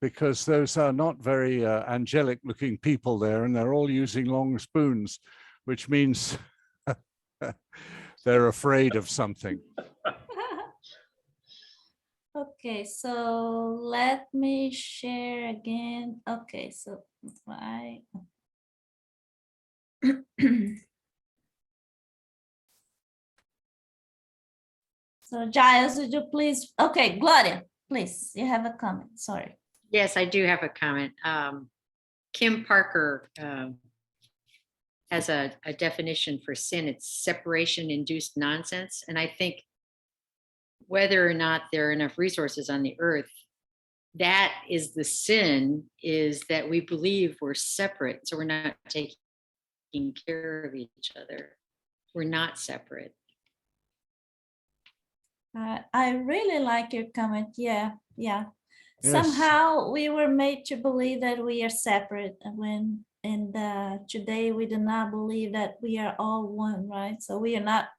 because those are not very angelic looking people there, and they're all using long spoons, which means they're afraid of something. Okay, so let me share again. Okay, so I so Giles, would you please? Okay, Gloria, please, you have a comment. Sorry. Yes, I do have a comment. Kim Parker has a definition for sin. It's separation-induced nonsense. And I think whether or not there are enough resources on the earth, that is the sin, is that we believe we're separate. So we're not taking care of each other. We're not separate. I really like your comment. Yeah. Yes. Somehow we were made to believe that we are separate, and today we do not believe that we are all one, right? So we are not.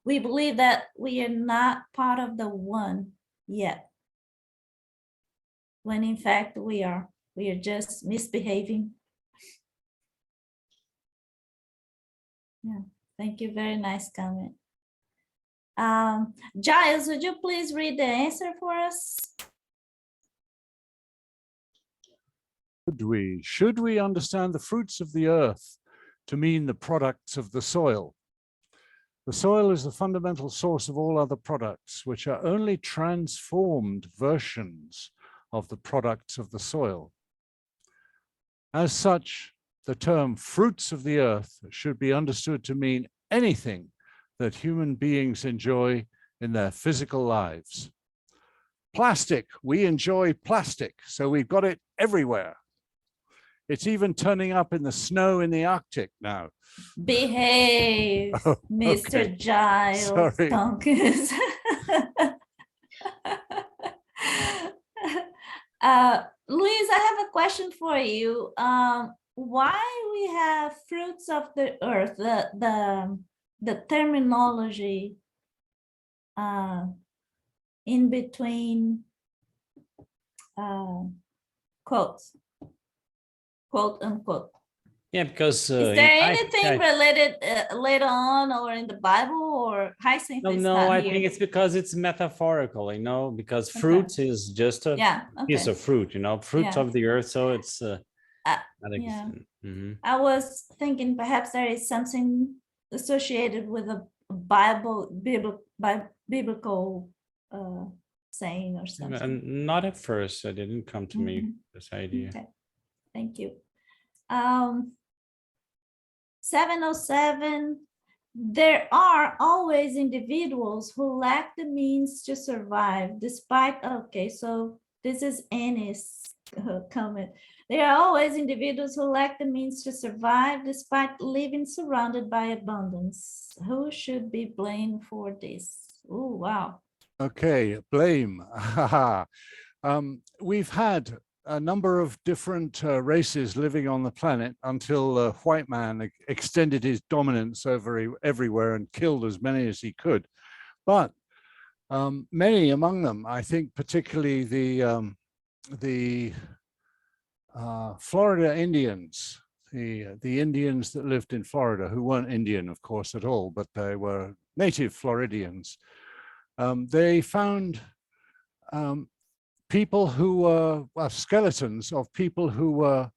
We believe that we are not part of the one yet, when in fact we are. We are just misbehaving. Yeah. Thank you. Very nice comment. Giles, would you please read the answer for us? Should we understand the fruits of the earth to mean the products of the soil? The soil is the fundamental source of all other products, which are only transformed versions of the products of the soil. As such, the term fruits of the earth should be understood to mean anything that human beings enjoy in their physical lives. Plastic, we enjoy plastic, so we've got it everywhere. It's even turning up in the snow in the Arctic now. Behave, Oh, Mr. okay. Giles Sorry. Tompkins. Luis, I have a question for you. Why we have fruits of the earth, the terminology in between quotes, quote unquote. Yeah, because Is there anything related later on or in the Bible, or Hyacinth is no, not I here? think it's because it's metaphorical, because Okay. fruit is just a piece okay. of fruit, fruit Yeah. of the earth. So it's Yeah. Mhm. I was thinking perhaps there is something associated with a biblical saying or something. And not at first, it didn't come to me, this idea. Okay, thank you. 707, there are always individuals who lack the means to survive despite, okay, so this is Annie's comment. There are always individuals who lack the means to survive despite living surrounded by abundance. Who should be blamed for this? Oh, wow. Okay, blame. We've had a number of different races living on the planet until the white man extended his dominance over everywhere and killed as many as he could. But many among them, I think particularly the Florida Indians, the Indians that lived in Florida, who weren't Indian, of course, at all, but they were native Floridians. They found people who were skeletons of people who were,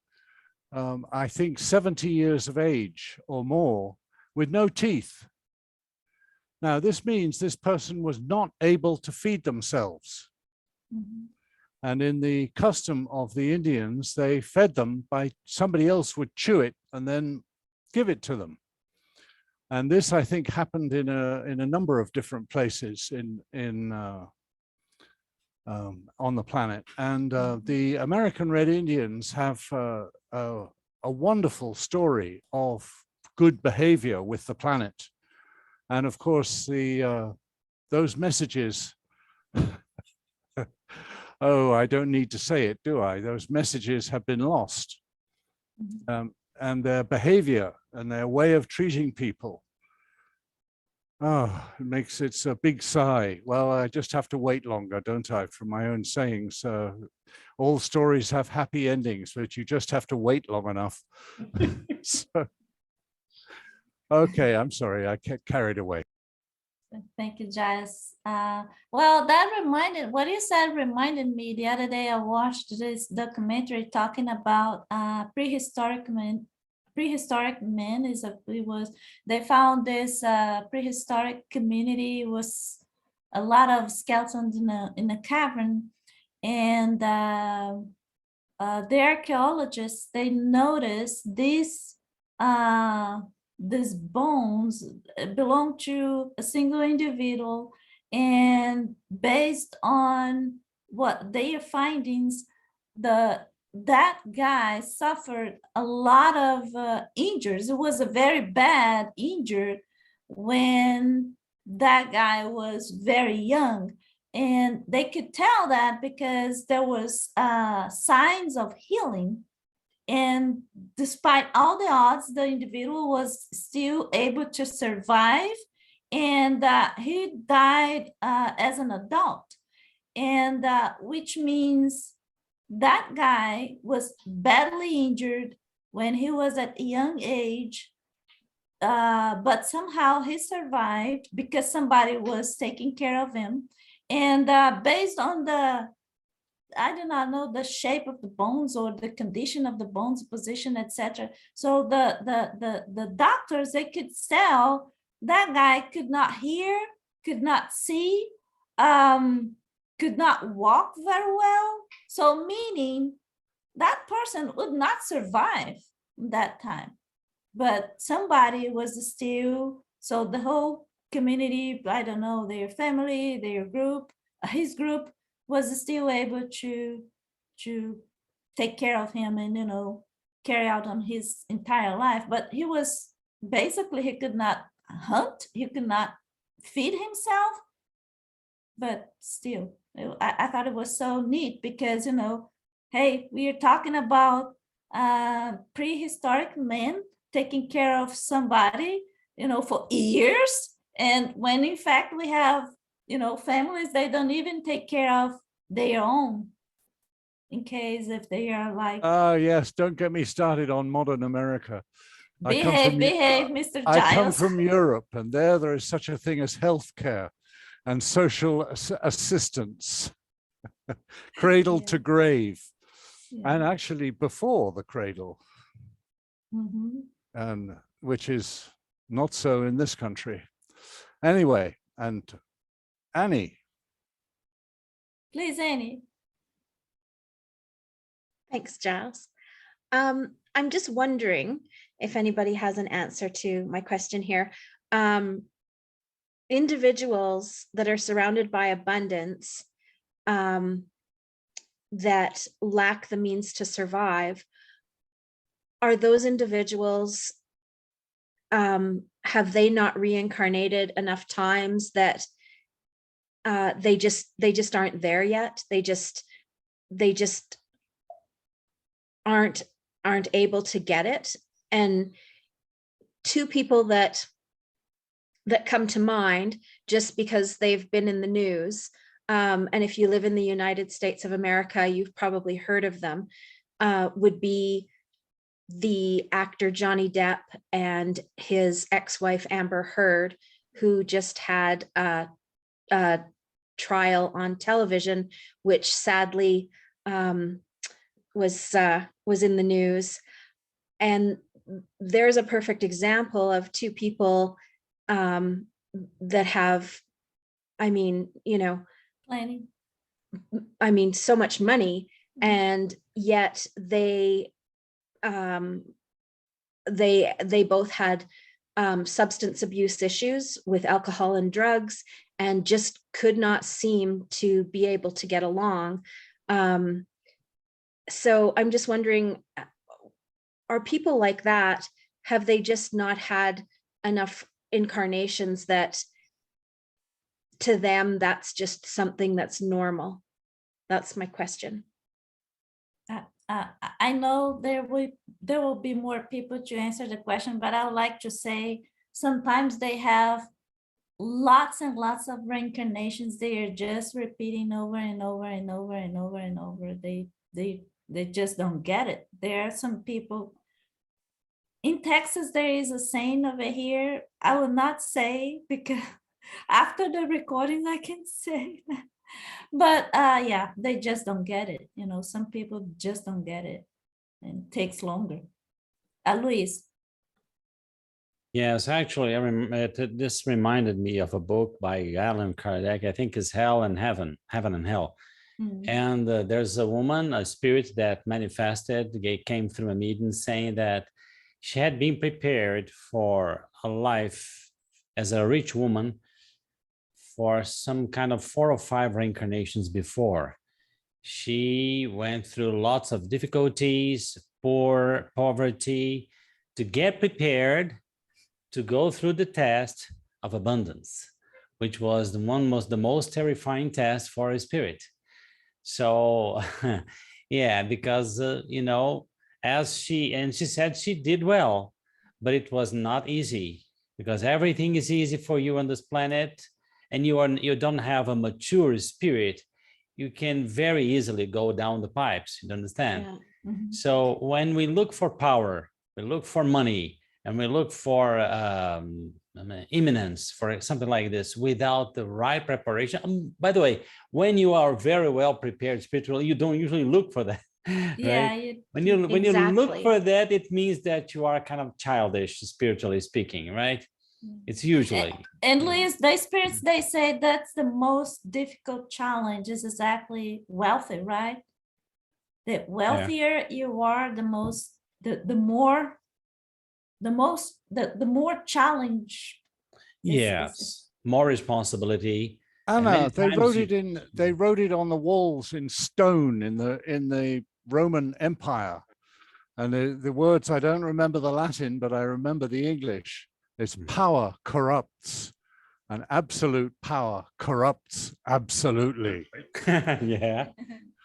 I think, 70 years of age or more with no teeth. Now, this means this person was not able to feed themselves. Mhm. And in the custom of the Indians, they fed them by somebody else would chew it and then give it to them. And this, I think, happened in a number of different places on the planet. And the American Red Indians have a wonderful story of good behavior with the planet. And of course, those messages, oh, I don't need to say it, do I? Those messages have been lost. And their behavior and their way of treating people. Oh, it's a big sigh. Well, I just have to wait longer, don't I, for my own sayings. All stories have happy endings, but you just have to wait long enough. So, okay, I'm sorry, I get carried away. Thank you, Giles. Well, what you said reminded me. The other day I watched this documentary talking about prehistoric men. They found this prehistoric community was a lot of skeletons in a cavern, and the archaeologists, they noticed these bones belong to a single individual, and based on what their findings, that guy suffered a lot of injuries. It was a very bad injury when that guy was very young, and they could tell that because there was signs of healing. And despite all the odds, the individual was still able to survive, and he died as an adult, and which means that guy was badly injured when he was at a young age, but somehow he survived because somebody was taking care of him. And based on I do not know the shape of the bones or the condition of the bones, position, etc. So the doctors, they could tell that guy could not hear, could not see, could not walk very well. So meaning that person would not survive that time. But somebody was still, so the whole community, I don't know, their family, their group, his group was still able to take care of him and, carry out on his entire life. But he was basically, he could not hunt, he could not feed himself, but still, I thought it was so neat because, hey, we are talking about prehistoric men taking care of somebody, for years. And when in fact we have, families, they don't even take care of their own in case if they are like. Oh, yes, don't get me started on modern America. Behave, Mr. Giles. I come from Europe, and there is such a thing as healthcare and social assistance, cradle to grave, and actually before the cradle, and which is not so in this country. Anyway, and Annie. Please, Annie. Thanks, Giles. I'm just wondering if anybody has an answer to my question here. Individuals that are surrounded by abundance, that lack the means to survive, are those individuals, have they not reincarnated enough times that they just aren't there yet? They just aren't able to get it. And two people that come to mind, just because they've been in the news, and if you live in the United States of America, you've probably heard of them, would be the actor Johnny Depp and his ex-wife Amber Heard, who just had a trial on television, which sadly was in the news. And there's a perfect example of two people that have, I mean, Planning. so much money, and yet they both had substance abuse issues with alcohol and drugs, and just could not seem to be able to get along. So I'm just wondering, are people like that, have they just not had enough incarnations that to them that's just something that's normal? That's my question. I know there will be more people to answer the question, but I would like to say sometimes they have lots and lots of reincarnations. They are just repeating over and over and over and over and over. They just don't get it. There are some people in Texas. There is a saying over here. I will not say, because after the recording I can say that. But yeah, they just don't get it. Some people just don't get it, and it takes longer. Luis. Yes, actually, this reminded me of a book by Allan Kardec. I think it's Hell and Heaven, Heaven and Hell. And there's a woman, a spirit that manifested, came through a meeting saying that she had been prepared for a life as a rich woman for some kind of 4 or 5 reincarnations before. She went through lots of difficulties, poverty, to get prepared to go through the test of abundance, which was the most terrifying test for a spirit. So yeah, because she said she did well, but it was not easy, because everything is easy for you on this planet, and you don't have a mature spirit, you can very easily go down the pipes. You understand? Yeah. So when we look for power, we look for money, and we look for imminence, for something like this, without the right preparation. By the way, when you are very well prepared spiritually, you don't usually look for that. Yeah. Right? When you look for that, it means that you are kind of childish, spiritually speaking, right? It's usually. And Luis, the spirits, they say that's the most difficult challenge is exactly wealthy, right? The wealthier you are, the more challenge. Yes, more responsibility. Anna, they wrote it on the walls in stone in the Roman Empire. And the words, I don't remember the Latin, but I remember the English. It's power corrupts, and absolute power corrupts absolutely. Yeah.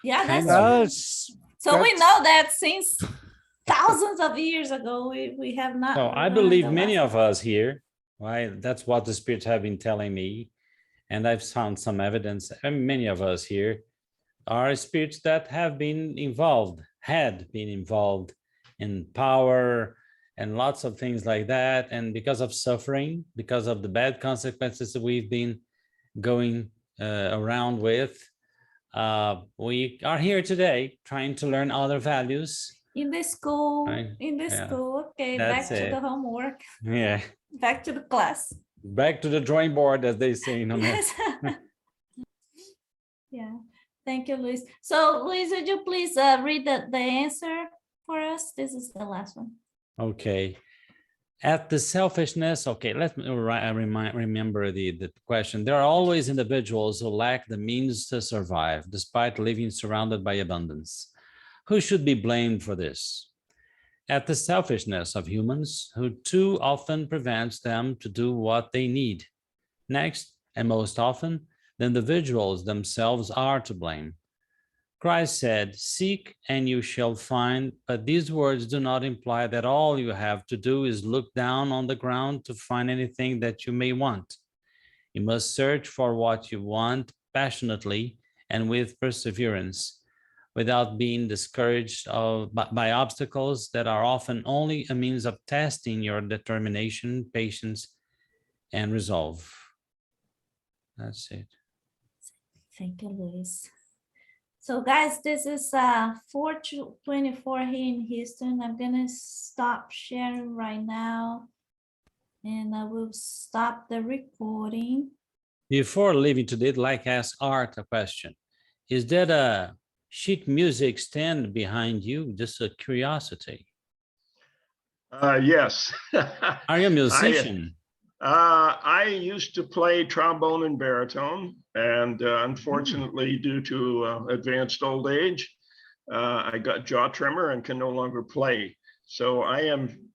Yeah, that's true. So we know that since thousands of years ago, we have not. So I believe many of us here, right? That's what the spirits have been telling me. And I've found some evidence. And many of us here are spirits that had been involved in power and lots of things like that. And because of suffering, because of the bad consequences that we've been going around with, we are here today trying to learn other values. In the school, right? School. Okay, back to the homework. Yeah. Back to the class. Back to the drawing board, as they say. Yes. Yeah. Thank you, Luis. So, Luis, would you please read the answer for us? This is the last one. Okay. At the selfishness, okay, let me remember the question. There are always individuals who lack the means to survive despite living surrounded by abundance. Who should be blamed for this? At the selfishness of humans who too often prevents them to do what they need. Next, and most often, the individuals themselves are to blame. Christ said, "Seek and you shall find," but these words do not imply that all you have to do is look down on the ground to find anything that you may want. You must search for what you want passionately and with perseverance, without being discouraged by obstacles that are often only a means of testing your determination, patience, and resolve. That's it. Thank you, Luis. So guys, this is 4:24 here in Houston. I'm gonna stop sharing right now and I will stop the recording. Before leaving today, I'd like to ask Art a question. Is that a sheet music stand behind you? Just a curiosity. Yes. Are you a musician? I used to play trombone and baritone, and unfortunately, due to advanced old age, I got jaw tremor and can no longer play. So I am